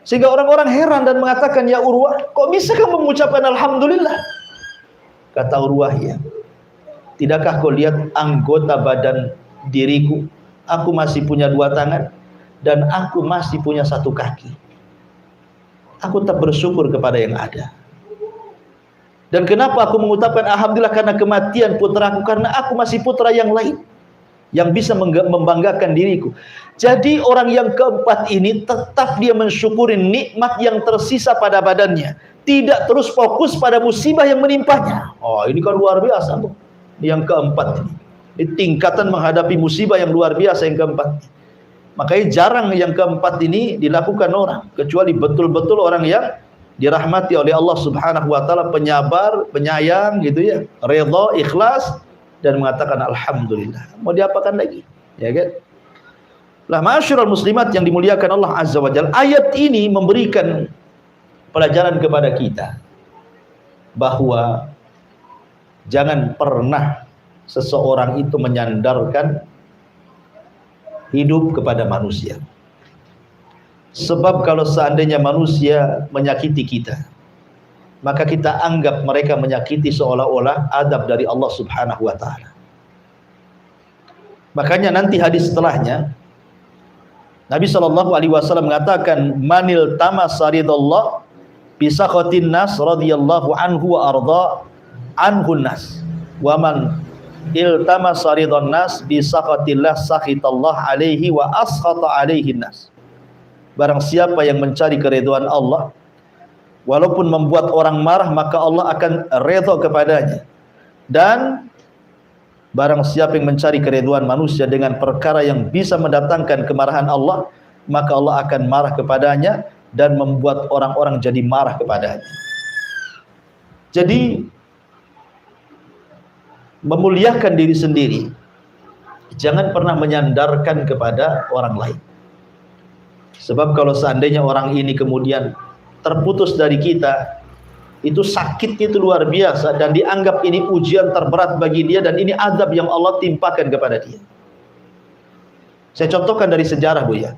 Speaker 1: Sehingga orang-orang heran dan mengatakan, "Ya Urwah, kok bisa kamu mengucapkan alhamdulillah?" Kata Urwah, "Ya, tidakkah kau lihat anggota badan diriku? Aku masih punya 2 tangan dan aku masih punya 1 kaki. Aku tetap bersyukur kepada yang ada. Dan kenapa aku mengucapkan alhamdulillah? Karena kematian putraku, karena aku masih putra yang lain yang bisa membanggakan diriku." Jadi orang yang keempat ini tetap dia mensyukuri nikmat yang tersisa pada badannya, tidak terus fokus pada musibah yang menimpanya. Ini kan luar biasa, Bu. Yang keempat ini tingkatan menghadapi musibah yang luar biasa yang keempat. Makanya jarang yang keempat ini dilakukan orang, kecuali betul-betul orang yang dirahmati oleh Allah Subhanahu wa taala, penyabar, penyayang gitu ya, redha, ikhlas dan mengatakan alhamdulillah. Mau diapakan lagi? Ya kan? Lah ma'asyiral muslimat yang dimuliakan Allah Azza wa Jalla, ayat ini memberikan pelajaran kepada kita bahwa jangan pernah seseorang itu menyandarkan hidup kepada manusia. Sebab kalau seandainya manusia menyakiti kita, maka kita anggap mereka menyakiti seolah-olah adab dari Allah Subhanahu wa taala. Makanya nanti hadis setelahnya Nabi SAW mengatakan, manil tamasaridallah bisakhatin nas radhiyallahu anhu wa arda anhun nas, wa man iltamasaridon nas bisakhatillah sakhitallah alaihi wa askhata alaihi nas. Barang siapa yang mencari keridhaan Allah, walaupun membuat orang marah, maka Allah akan redha kepadanya. Dan barang siapa yang mencari keridhaan manusia dengan perkara yang bisa mendatangkan kemarahan Allah, maka Allah akan marah kepadanya dan membuat orang-orang jadi marah kepadanya. Jadi memuliakan diri sendiri, jangan pernah menyandarkan kepada orang lain. Sebab kalau seandainya orang ini kemudian terputus dari kita, itu sakitnya itu luar biasa, dan dianggap ini ujian terberat bagi dia, dan ini azab yang Allah timpakan kepada dia. Saya contohkan dari sejarah, Bu, ya.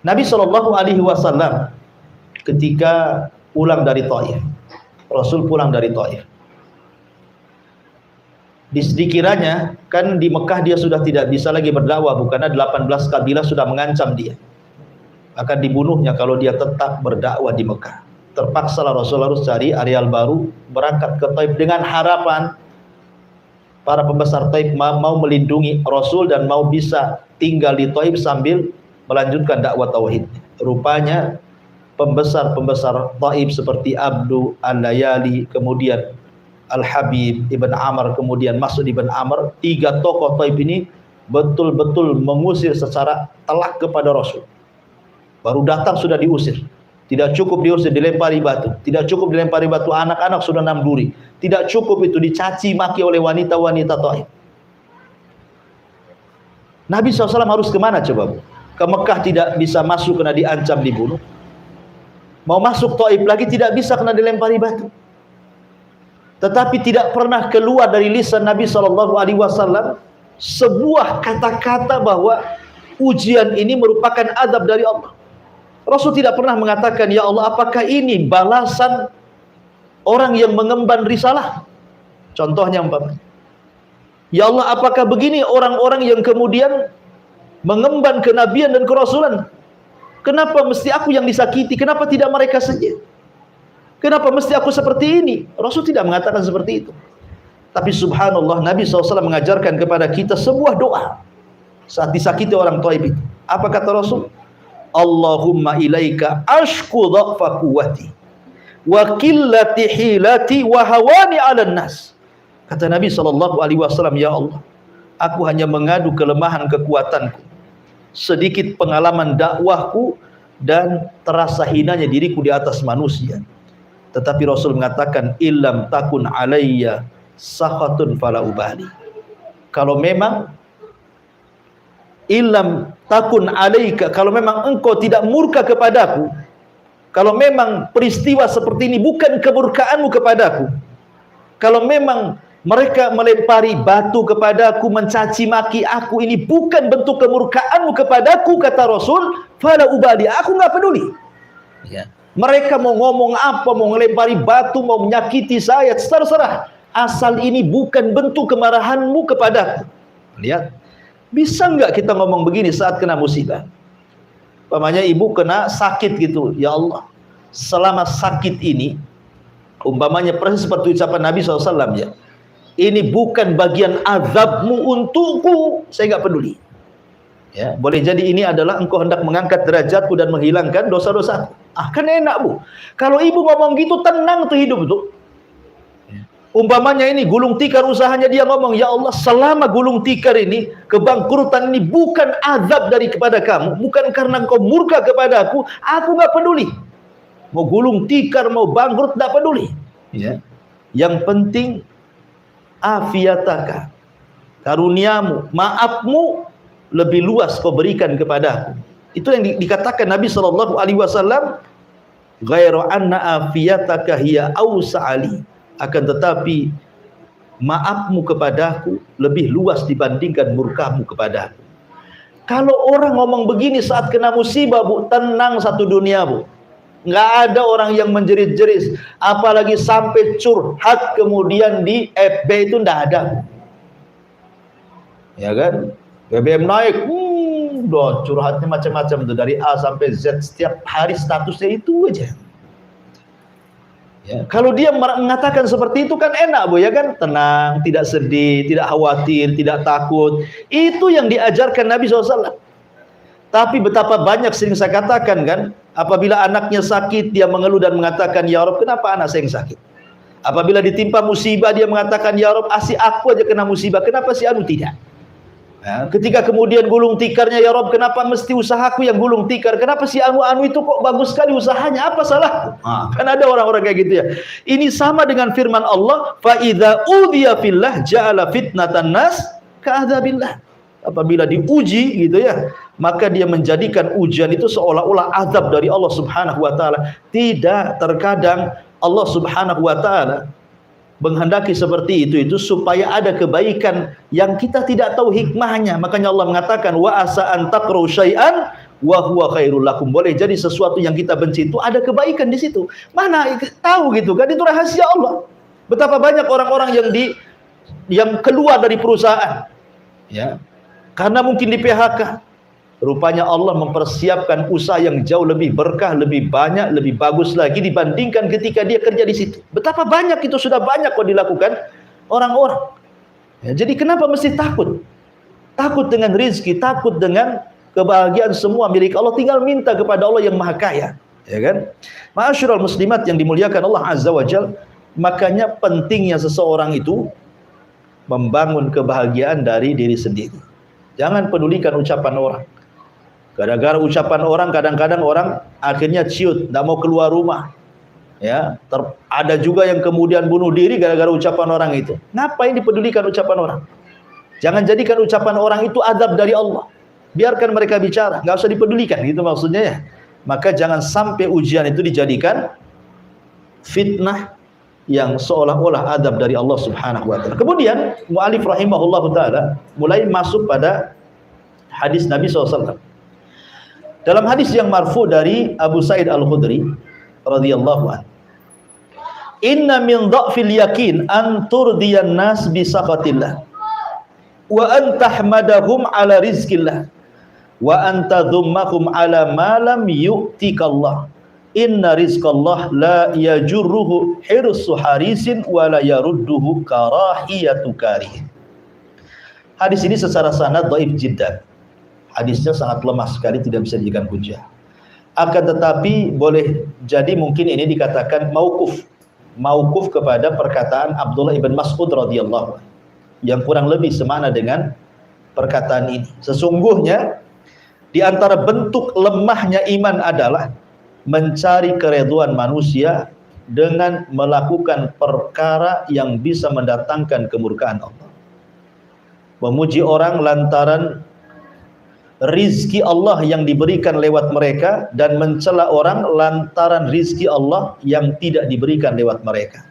Speaker 1: Nabi SAW ketika pulang dari Taif, Rasul pulang dari Taif, dikiranya kan di Mekah dia sudah tidak bisa lagi berdakwah, karena 18 kabilah sudah mengancam dia akan dibunuhnya kalau dia tetap berdakwah di Mekah. Terpaksalah Rasul harus cari areal baru, berangkat ke Taif dengan harapan para pembesar Taif mau melindungi Rasul dan mau bisa tinggal di Taif sambil melanjutkan dakwah tauhid. Rupanya pembesar-pembesar Taif seperti Abdu Al-Layali, kemudian Al-Habib Ibn Amr, kemudian Mas'ud Ibn Amr, 3 tokoh Taif ini betul-betul mengusir secara telak kepada Rasul. Baru datang sudah diusir. Tidak cukup diusir, dilempari batu. Tidak cukup dilempari batu, anak-anak sudah 6 duri. Tidak cukup itu, dicaci maki oleh wanita-wanita Taif. Nabi SAW harus kemana coba? Ke Mekah tidak bisa masuk karena diancam dibunuh. Mau masuk Taif lagi tidak bisa karena dilempari batu. Tetapi tidak pernah keluar dari lisan Nabi SAW sebuah kata-kata bahwa ujian ini merupakan adab dari Allah. Rasul tidak pernah mengatakan, ya Allah, apakah ini balasan orang yang mengemban risalah? Contohnya umpamanya, ya Allah, apakah begini orang-orang yang kemudian mengemban kenabian dan kerasulan? Kenapa mesti aku yang disakiti? Kenapa tidak mereka saja? Kenapa mesti aku seperti ini? Rasul tidak mengatakan seperti itu. Tapi subhanallah, Nabi SAW mengajarkan kepada kita sebuah doa saat disakiti orang Taif itu. Apa kata Rasul? Allahumma ilaika ashku dha'fa quwwati wa qillati hilati wa hawani 'alan nas. Kata Nabi SAW, ya Allah, aku hanya mengadu kelemahan kekuatanku, sedikit pengalaman dakwahku, dan terasa hinanya diriku di atas manusia. Tetapi Rasul mengatakan, illam takun alayya sakhatun fala ubali. Kalau memang illam takun alaika, kalau memang engkau tidak murka kepadaku, kalau memang peristiwa seperti ini bukan kemurkaanmu kepadaku, kalau memang mereka melempari batu kepadaku, mencaci maki aku, ini bukan bentuk kemurkaanmu kepadaku, kata Rasul, fala ubali, aku nggak peduli. Ya. Mereka mau ngomong apa, mau melempari batu, mau menyakiti saya, terserah, asal ini bukan bentuk kemarahanmu kepadaku. Lihat, bisa nggak kita ngomong begini saat kena musibah? Umpamanya ibu kena sakit gitu, ya Allah, selama sakit ini, umpamanya persis seperti ucapan Nabi SAW, ya, ini bukan bagian azabmu untukku, saya nggak peduli. Ya, boleh jadi ini adalah engkau hendak mengangkat derajatku dan menghilangkan dosa-dosaku. Ah, kan enak, Bu. Kalau ibu ngomong gitu, tenang tuh hidup tuh. Umpamanya ini gulung tikar usahanya, dia ngomong, ya Allah, selama gulung tikar ini, kebangkrutan ini bukan azab dari kepada kamu, bukan karena engkau murka kepada aku nggak peduli. Mau gulung tikar, mau bangkrut, nggak peduli. Ya. Yang penting afiataka, karuniamu, maafmu lebih luas kau berikan kepada aku. Itu yang dikatakan Nabi SAW, ghairu anna afiyataka hiya awsa'ali, akan tetapi maafmu kepadaku lebih luas dibandingkan murkamu kepadaku. Kalau orang ngomong begini saat kena musibah, Bu, tenang satu dunia, Bu. Nggak ada orang yang menjerit-jerit, apalagi sampai curhat kemudian di FB, itu nggak ada, Bu. Ya kan? BBM naik, Udah curhatnya macam-macam tuh dari A sampai Z, setiap hari statusnya itu aja. Ya, kalau dia mengatakan seperti itu kan enak Bu ya kan, tenang, tidak sedih, tidak khawatir, tidak takut. Itu yang diajarkan Nabi SAW. Tapi betapa banyak sering saya katakan kan, apabila anaknya sakit dia mengeluh dan mengatakan, ya Rob kenapa anak saya yang sakit? Apabila ditimpa musibah dia mengatakan, ya Rob asih aku aja kena musibah, kenapa si anu tidak? Nah, ketika kemudian gulung tikarnya, ya Rob kenapa mesti usahaku yang gulung tikar? Kenapa si anu-anu itu kok bagus sekali usahanya? Apa salah? Kan ada orang-orang kayak gitu ya. Ini sama dengan firman Allah, fa idza udhiya fillah ja'ala fitnatan nas ka'adzabillah. Apabila diuji gitu ya, maka dia menjadikan ujian itu seolah-olah azab dari Allah Subhanahu wa taala. Tidak, terkadang Allah Subhanahu wa taala menghendaki seperti itu supaya ada kebaikan yang kita tidak tahu hikmahnya. Makanya Allah mengatakan wa asa an taqru syai'an wa huwa khairul lakum. Boleh jadi sesuatu yang kita benci itu ada kebaikan di situ. Mana tahu gitu kan, itu rahasia Allah. Betapa banyak orang-orang yang keluar dari perusahaan ya, karena mungkin di PHK. Rupanya Allah mempersiapkan usaha yang jauh lebih berkah, lebih banyak, lebih bagus lagi dibandingkan ketika dia kerja di situ. Betapa banyak itu sudah banyak kok dilakukan orang-orang. Ya, jadi kenapa mesti takut? Takut dengan rizki, takut dengan kebahagiaan semua milik Allah. Tinggal minta kepada Allah yang Maha Kaya, ya kan? Ma'asyiral muslimat yang dimuliakan Allah Azza wa Jalla, makanya pentingnya seseorang itu membangun kebahagiaan dari diri sendiri. Jangan pedulikan ucapan orang. Gara-gara ucapan orang, kadang-kadang orang akhirnya ciut, tidak mau keluar rumah. Ya, ada juga yang kemudian bunuh diri gara-gara ucapan orang itu. Ngapain dipedulikan ucapan orang? Jangan jadikan ucapan orang itu azab dari Allah. Biarkan mereka bicara, nggak usah dipedulikan, gitu maksudnya ya. Maka jangan sampai ujian itu dijadikan fitnah yang seolah-olah azab dari Allah Subhanahu wa taala. Kemudian mu'alif rahimahullahu taala mulai masuk pada hadis Nabi SAW. Dalam hadis yang marfu dari Abu Sa'id Al-Khudri radhiyallahu anhu, inna min dha'fil yakin an turdiyan nas bi saqatillah wa an tahmadahum ala rizqillah wa an tadhummahum ala ma lam yu'tikallah. Inna rizqallah la yajurruhu hirsu harisin wa la yarudduhu karahiyatu karih. Hadis ini secara sanad dhaif jiddan. Hadisnya sangat lemah sekali, tidak bisa dijadikan hujah. Akan tetapi boleh jadi mungkin ini dikatakan mauquf. Mauquf kepada perkataan Abdullah ibn Mas'ud radhiyallahu anhu, yang kurang lebih semakna dengan perkataan ini. Sesungguhnya di antara bentuk lemahnya iman adalah mencari keridhaan manusia dengan melakukan perkara yang bisa mendatangkan kemurkaan Allah. Memuji orang lantaran rizki Allah yang diberikan lewat mereka, dan mencela orang lantaran rizki Allah yang tidak diberikan lewat mereka.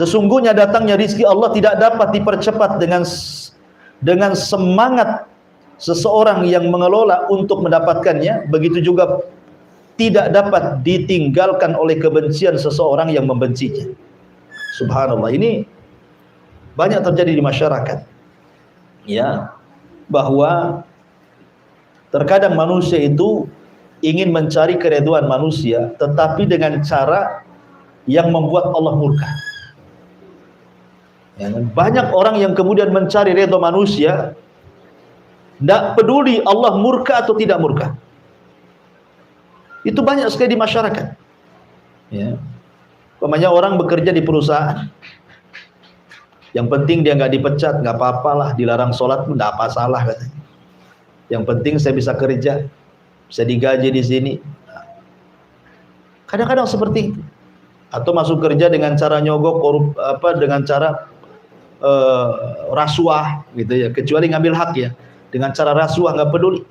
Speaker 1: Sesungguhnya datangnya rizki Allah tidak dapat dipercepat dengan semangat seseorang yang mengelola untuk mendapatkannya. Begitu juga tidak dapat ditinggalkan oleh kebencian seseorang yang membencinya. Subhanallah, ini banyak terjadi di masyarakat ya, bahwa terkadang manusia itu ingin mencari keridhaan manusia, tetapi dengan cara yang membuat Allah murka. Ya, banyak orang yang kemudian mencari ridha manusia, tidak peduli Allah murka atau tidak murka. Itu banyak sekali di masyarakat. Ya, umpamanya orang bekerja di perusahaan, yang penting dia nggak dipecat, nggak apa-apalah, dilarang sholat pun nggak apa salah katanya. Yang penting saya bisa kerja, bisa digaji di sini. Kadang-kadang seperti itu. Atau masuk kerja dengan cara nyogok, dengan cara rasuah gitu ya, kecuali ngambil hak ya, dengan cara rasuah nggak peduli.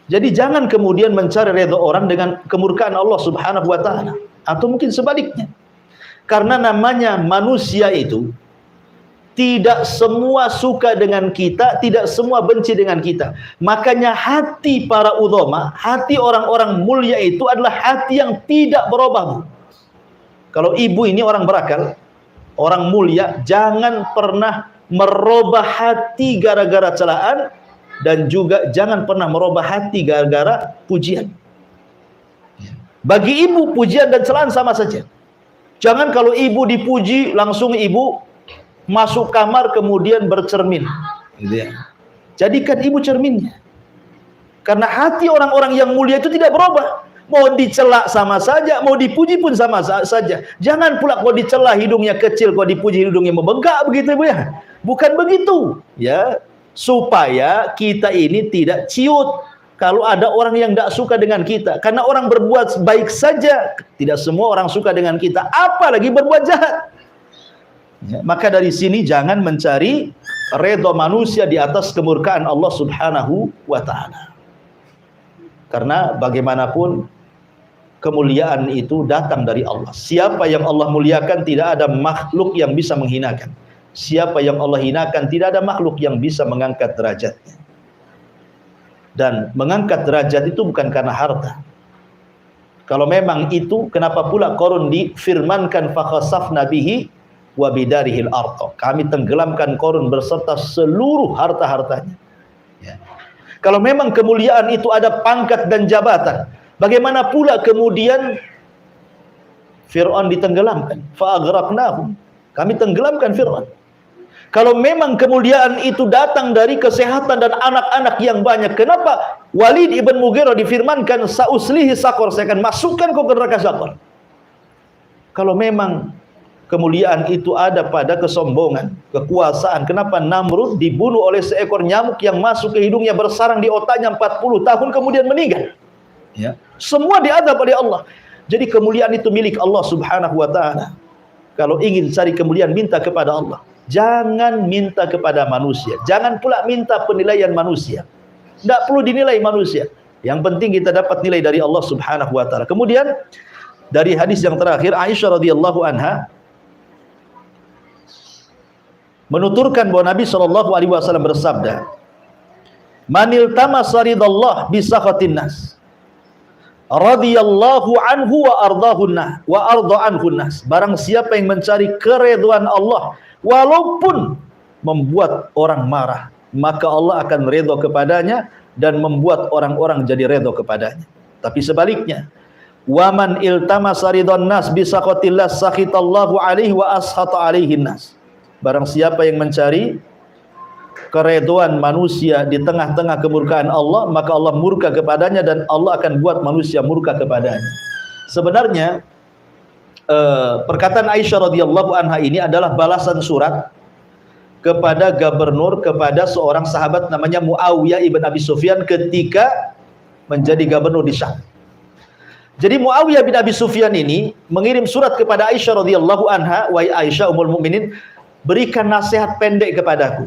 Speaker 1: Jadi jangan kemudian mencari redha orang dengan kemurkaan Allah Subhanahu wa taala, atau mungkin sebaliknya. Karena namanya manusia itu tidak semua suka dengan kita, tidak semua benci dengan kita. Makanya hati para ulama, hati orang-orang mulia itu adalah hati yang tidak berubah. Kalau ibu ini orang berakal, orang mulia, jangan pernah merubah hati gara-gara celaan, dan juga jangan pernah merubah hati gara-gara pujian. Bagi ibu pujian dan celaan sama saja. Jangan kalau ibu dipuji langsung ibu masuk kamar kemudian bercermin, gitu ya. Jadikan ibu cerminnya. Karena hati orang-orang yang mulia itu tidak berubah. Mau dicela sama saja, mau dipuji pun sama saja. Jangan pula kalau dicela hidungnya kecil, kalau dipuji hidungnya membengkak, begitu Bu ya. Bukan begitu, ya. Supaya kita ini tidak ciut kalau ada orang yang tidak suka dengan kita. Karena orang berbuat baik saja, tidak semua orang suka dengan kita, apalagi berbuat jahat. Ya, maka dari sini jangan mencari redha manusia di atas kemurkaan Allah Subhanahu wa ta'ala. Karena bagaimanapun kemuliaan itu datang dari Allah. Siapa yang Allah muliakan tidak ada makhluk yang bisa menghinakan. Siapa yang Allah hinakan tidak ada makhluk yang bisa mengangkat derajatnya. Dan mengangkat derajat itu bukan karena harta. Kalau memang itu, kenapa pula Qarun difirmankan fakhasafna bihi wa bidarihil ardh. Kami tenggelamkan Qarun beserta seluruh harta-hartanya. Ya. Kalau memang kemuliaan itu ada pangkat dan jabatan, bagaimana pula kemudian Fir'aun ditenggelamkan? Fa'aghraqnahum. Kami tenggelamkan Fir'aun. Kalau memang kemuliaan itu datang dari kesehatan dan anak-anak yang banyak, kenapa Walid ibn Mughirah difirmankan sa'uslihi saqar, saya akan masukkan kau ke neraka saqar? Kalau memang kemuliaan itu ada pada kesombongan, kekuasaan, kenapa Namrud dibunuh oleh seekor nyamuk yang masuk ke hidungnya, bersarang di otaknya 40 tahun kemudian meninggal? Ya. Semua diadab oleh Allah. Jadi kemuliaan itu milik Allah Subhanahu wa ta'ala. Kalau ingin cari kemuliaan, minta kepada Allah. Jangan minta kepada manusia. Jangan pula minta penilaian manusia. Tidak perlu dinilai manusia. Yang penting kita dapat nilai dari Allah Subhanahu wa ta'ala. Kemudian dari hadis yang terakhir, Aisyah radhiyallahu anha menuturkan bahwa Nabi SAW bersabda, "Manil tamasa ridallah bisakhatin nas, radhiyallahu anhu wa ardahun nas wa arda anhun nas." Barang siapa yang mencari keridhaan Allah walaupun membuat orang marah, maka Allah akan redha kepadanya dan membuat orang-orang jadi redha kepadanya. Tapi sebaliknya, waman iltamasa ridwan nas bisaqatillah sakhitallahu alaihi wa ashata alaihin nas. Barang siapa yang mencari keridhaan manusia di tengah-tengah kemurkaan Allah, maka Allah murka kepadanya dan Allah akan buat manusia murka kepadanya. Sebenarnya perkataan Aisyah radhiyallahu anha ini adalah balasan surat kepada gubernur, kepada seorang sahabat namanya Muawiyah ibn Abi Sufyan ketika menjadi gubernur di Syam. Jadi Muawiyah bin Abi Sufyan ini mengirim surat kepada Aisyah radhiyallahu anha, "Wahai Aisyah ummul mukminin, berikan nasihat pendek kepadaku.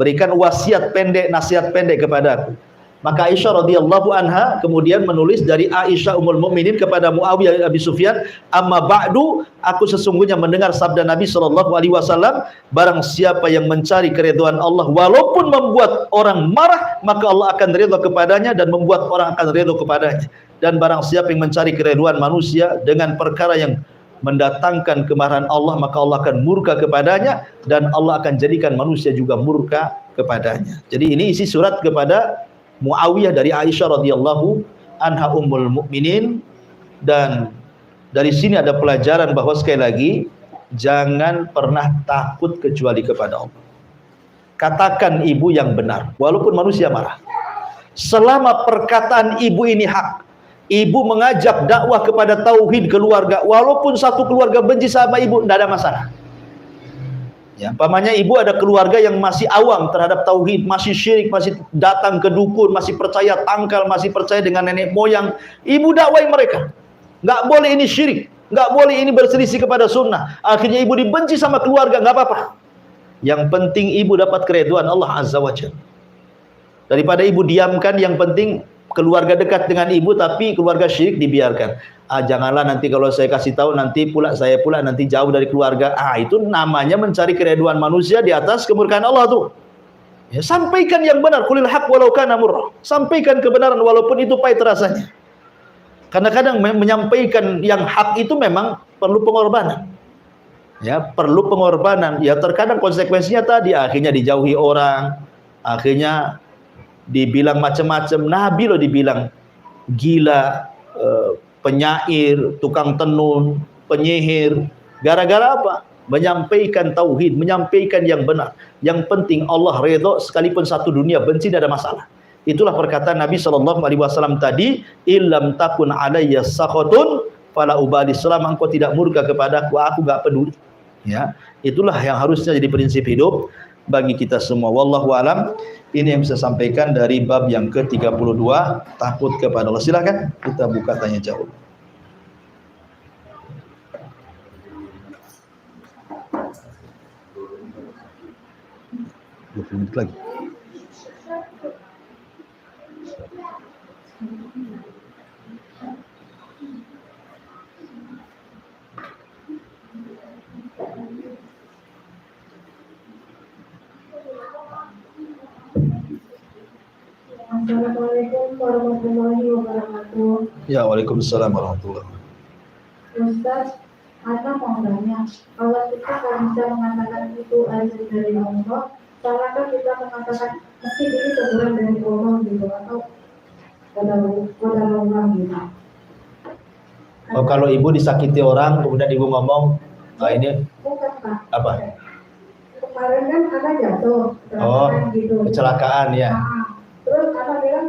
Speaker 1: Berikan wasiat pendek, nasihat pendek kepadaku." Maka Aisyah radhiyallahu anha kemudian menulis dari Aisyah ummul mukminin kepada Muawiyah bin Abi Sufyan, "Amma ba'du, aku sesungguhnya mendengar sabda Nabi sallallahu alaihi wasallam, barang siapa yang mencari keridhaan Allah walaupun membuat orang marah, maka Allah akan ridha kepadanya dan membuat orang akan ridha kepadanya. Dan barang siapa yang mencari keridhaan manusia dengan perkara yang mendatangkan kemarahan Allah, maka Allah akan murka kepadanya dan Allah akan jadikan manusia juga murka kepadanya." Jadi ini isi surat kepada Muawiyah dari Aisyah radhiyallahu anha ummul mukminin. Dan dari sini ada pelajaran bahwa sekali lagi jangan pernah takut kecuali kepada Allah. Katakan ibu yang benar walaupun manusia marah. Selama perkataan ibu ini hak, ibu mengajak dakwah kepada tauhid keluarga, walaupun satu keluarga benci sama ibu, tidak ada masalah. Ya, umpamanya ibu ada keluarga yang masih awam terhadap tauhid, masih syirik, masih datang ke dukun, masih percaya tangkal, masih percaya dengan nenek moyang, ibu dakwai mereka. Nggak boleh ini syirik, nggak boleh ini berselisih kepada sunnah. Akhirnya ibu dibenci sama keluarga, nggak apa-apa. Yang penting ibu dapat keridhaan Allah Azza wa Jalla. Daripada ibu diamkan, yang penting keluarga dekat dengan ibu tapi keluarga syirik dibiarkan. Janganlah nanti kalau saya kasih tahu nanti pula saya pula nanti jauh dari keluarga. Itu namanya mencari keridhaan manusia di atas kemurkaan Allah tuh. Ya, sampaikan yang benar, qulil haq walau kana murra. Sampaikan kebenaran walaupun itu pahit rasanya. Karena kadang menyampaikan yang hak itu memang perlu pengorbanan. Ya, perlu pengorbanan. Ya, terkadang konsekuensinya tadi akhirnya dijauhi orang, akhirnya dibilang macam-macam. Nabi loh dibilang gila, penyair, tukang tenun, penyihir. Gara-gara apa? Menyampaikan tauhid, menyampaikan yang benar. Yang penting Allah redha, sekalipun satu dunia benci, tidak ada masalah. Itulah perkataan Nabi SAW tadi, illam takun alayya sakhatun fala ubali, selama engkau tidak murka kepadaku, aku enggak peduli. Ya, itulah yang harusnya jadi prinsip hidup bagi kita semua. Wallahu alam. Ini yang bisa sampaikan dari bab yang ke-32, takut kepada Allah. Silakan kita buka tanya jawab. Menit lagi.
Speaker 2: Assalamualaikum warahmatullahi wabarakatuh.
Speaker 1: Ya, waalaikumsalam warahmatullahi wabarakatuh.
Speaker 2: Ustaz, Ana mau tanya, kalau kita tak bisa mengatakan itu azab dari Allah, salahkah kita mengatakan mesti ini teguran dari Allah gitu, atau kodar Allah gitu?
Speaker 1: Oh, kalau ibu disakiti orang, kemudian ibu ngomong, ah ini
Speaker 2: bukan Pak.
Speaker 1: apa?
Speaker 2: Kemarin kan Ana jatuh, gitu.
Speaker 1: Kecelakaan ya.
Speaker 2: Terus Ana bilang,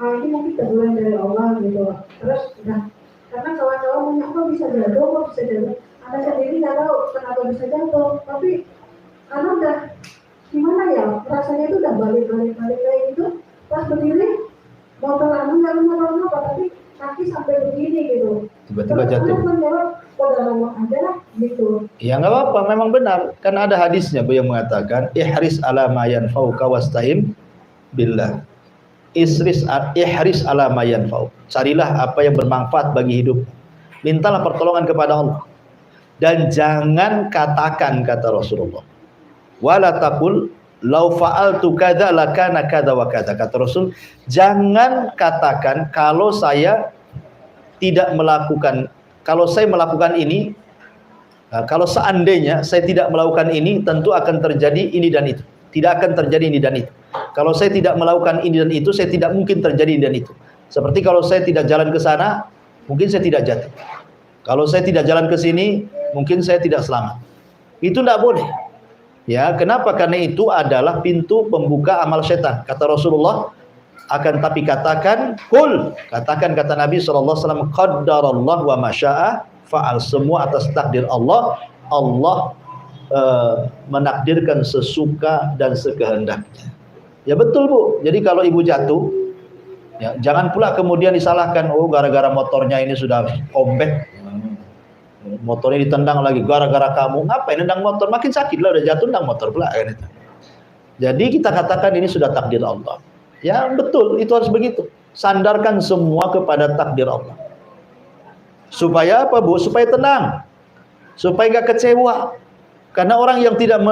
Speaker 2: ini mungkin teguran dari Allah gitu. Terus udah, karena kawan-kawan punya kok bisa jatuh. Ana sendiri nggak tahu kenapa bisa jatuh. Tapi Ana udah gimana ya, rasanya itu udah balik kayak gitu. Pas berdiri, motor Ana nggak kenapa-kenapa, tapi kaki sampai begini gitu.
Speaker 1: Tiba-tiba jatuh.
Speaker 2: Terus Ana menjawab, udah Allah aja lah gitu.
Speaker 1: Ya nggak apa-apa, memang benar. Kan ada hadisnya Bu yang mengatakan, ihris ala ma yanfa'uka wasta'in billah. Ihris ala ma yanfa'uk. Carilah apa yang bermanfaat bagi hidup. Mintalah pertolongan kepada Allah. Dan jangan katakan, kata Rasulullah, wala taqul law fa'altu kadza lakana kadza wa kadza. Kata Rasul, jangan katakan kalau saya tidak melakukan, kalau saya melakukan ini, kalau seandainya saya tidak melakukan ini, tentu akan terjadi ini dan itu. Tidak akan terjadi ini dan itu. Kalau saya tidak melakukan ini dan itu, saya tidak mungkin terjadi ini dan itu. Seperti kalau saya tidak jalan ke sana, mungkin saya tidak jatuh. Kalau saya tidak jalan ke sini, mungkin saya tidak selamat. Itu tidak boleh. Ya, kenapa? Karena itu adalah pintu pembuka amal setan. Kata Rasulullah, akan tapi katakan, kul, katakan kata Nabi SAW, qaddarallah wa masya'a fa'al. Semua atas takdir Allah. Allah menakdirkan sesuka dan sekehendaknya. Ya betul Bu. Jadi kalau ibu jatuh, ya, jangan pula kemudian disalahkan, oh gara-gara motornya ini sudah ombek, motornya ditendang lagi, gara-gara kamu. Ngapain nendang motor? Makin sakit lah, udah jatuh nendang motor pula kan itu. Jadi kita katakan ini sudah takdir Allah. Ya betul, itu harus begitu. Sandarkan semua kepada takdir Allah. Supaya apa Bu? Supaya tenang, supaya nggak kecewa. Karena orang yang tidak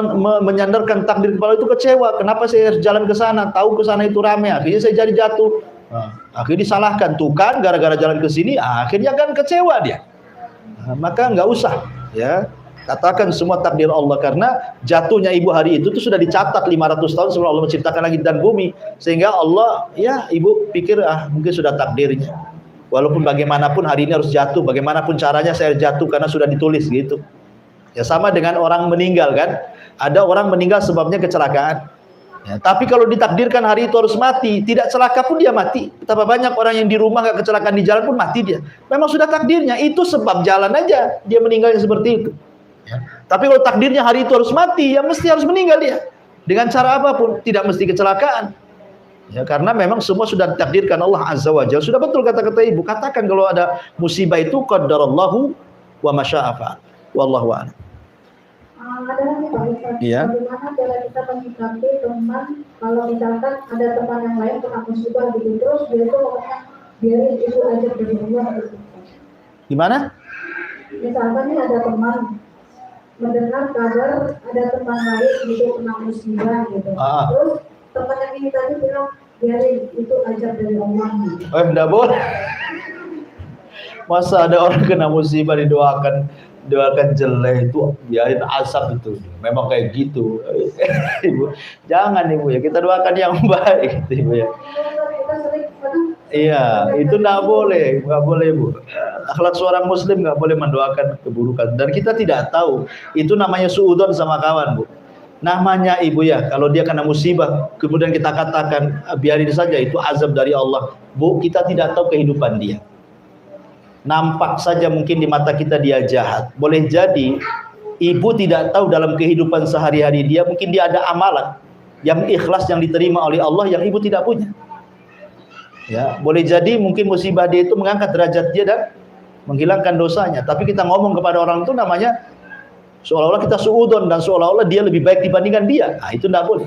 Speaker 1: menyandarkan takdir kepala itu kecewa. Kenapa saya harus jalan ke sana? Tahu ke sana itu ramai, akhirnya saya jadi jatuh. Akhirnya disalahkan, tuh kan gara-gara jalan ke sini, akhirnya kan kecewa dia. Maka nggak usah, ya. Katakan semua takdir Allah, karena jatuhnya ibu hari itu tuh sudah dicatat 500 tahun sebelum Allah menciptakan langit dan bumi. Sehingga Allah, ya ibu pikir mungkin sudah takdirnya. Walaupun bagaimanapun hari ini harus jatuh, bagaimanapun caranya saya harus jatuh karena sudah ditulis gitu. Ya sama dengan orang meninggal kan. Ada orang meninggal sebabnya kecelakaan. Ya, tapi kalau ditakdirkan hari itu harus mati, tidak celaka pun dia mati. Betapa banyak orang yang di rumah nggak kecelakaan di jalan pun mati dia. Memang sudah takdirnya, itu sebab jalan aja dia meninggalnya seperti itu. Ya. Tapi kalau takdirnya hari itu harus mati, ya mesti harus meninggal dia. Dengan cara apapun, tidak mesti kecelakaan. Ya, karena memang semua sudah ditakdirkan Allah Azza wa Jalla. Sudah betul kata-kata ibu. Katakan kalau ada musibah itu qaddarallahu wa masya'a fa'al. Wallahu a'lam.
Speaker 2: Ada lagi Pak Ustaz,
Speaker 1: Iya.
Speaker 2: bagaimana cara kita menyikapi teman kalau misalkan ada teman yang lain kena musibah gitu, terus dia itu ngomongnya biarin itu aja dari Allah gitu.
Speaker 1: Gimana?
Speaker 2: Misalkan nih ada teman mendengar kabar ada teman lain gitu kena musibah gitu, terus teman yang ini tadi bilang biarin itu aja dari Allah gitu.
Speaker 1: Enggak boleh. Masa ada orang kena musibah doakan jelek, itu biarin asap itu. Memang kayak gitu. Ibu, jangan Ibu ya, kita doakan yang baik gitu, Ibu ya. Iya, itu nggak boleh Bu. Akhlak seorang Muslim nggak boleh mendoakan keburukan. Dan kita tidak tahu itu namanya suudzon sama kawan, Bu. Namanya Ibu ya, kalau dia kena musibah, kemudian kita katakan biarin saja itu azab dari Allah. Bu, kita tidak tahu kehidupan dia. Nampak saja mungkin di mata kita dia jahat. Boleh jadi Ibu tidak tahu dalam kehidupan sehari-hari dia, mungkin dia ada amalan yang ikhlas yang diterima oleh Allah yang Ibu tidak punya. Ya, boleh jadi mungkin musibah dia itu mengangkat derajat dia dan menghilangkan dosanya. Tapi kita ngomong kepada orang itu namanya seolah-olah kita suudzon dan seolah-olah dia lebih baik dibandingkan dia. Nah, itu tidak boleh.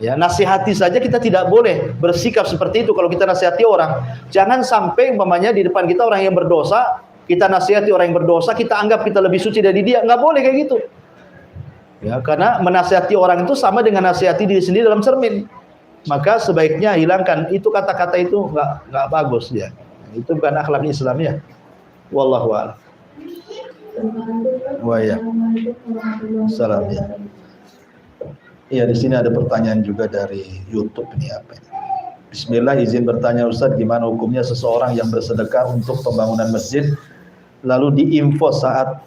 Speaker 1: Ya, nasihati saja kita tidak boleh bersikap seperti itu kalau kita nasihati orang. Jangan sampai umpamanya di depan kita orang yang berdosa, kita nasihati orang yang berdosa, kita anggap kita lebih suci dari dia. Nggak boleh kayak gitu. Ya, karena menasihati orang itu sama dengan nasihati diri sendiri dalam cermin. Maka sebaiknya hilangkan itu kata-kata itu, nggak bagus ya. Itu bukan akhlak Islam ya. Wallahu a'lam. Wa ya. Salam ya. Iya, di sini ada pertanyaan juga dari YouTube ini apa ini? Bismillah, izin bertanya Ustaz, gimana hukumnya seseorang yang bersedekah untuk pembangunan masjid lalu diinfo saat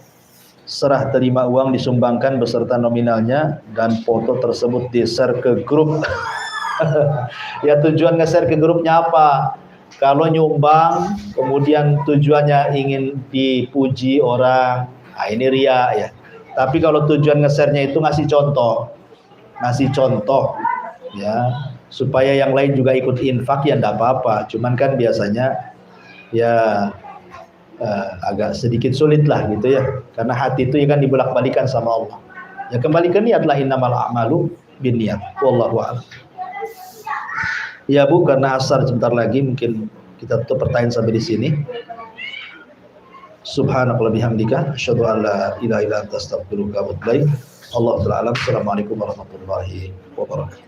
Speaker 1: serah terima uang disumbangkan beserta nominalnya dan foto tersebut di-share ke grup. Ya, tujuan nge-share ke grupnya apa? Kalau nyumbang kemudian tujuannya ingin dipuji orang, nah ini ria ya. Tapi kalau tujuan nge-share-nya itu ngasih contoh ya, supaya yang lain juga ikut infak ya enggak apa-apa. Cuman kan biasanya ya agak sedikit sulit lah gitu ya. Karena hati itu ya kan dibolak-balikan sama Allah. Ya kembali ke niat lah, innamal a'malu binniyat. Wallahu a'lam. Ya Bu, karena asar sebentar lagi mungkin kita tutup pertanyaan sampai di sini. Subhanallah bihamdika asyhadu an la ilaha illa anta astaghfiruka wa atubu ilaik. Allahu ta'ala. Assalamualaikum warahmatullahi wabarakatuh.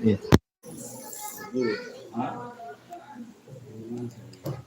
Speaker 1: Yes.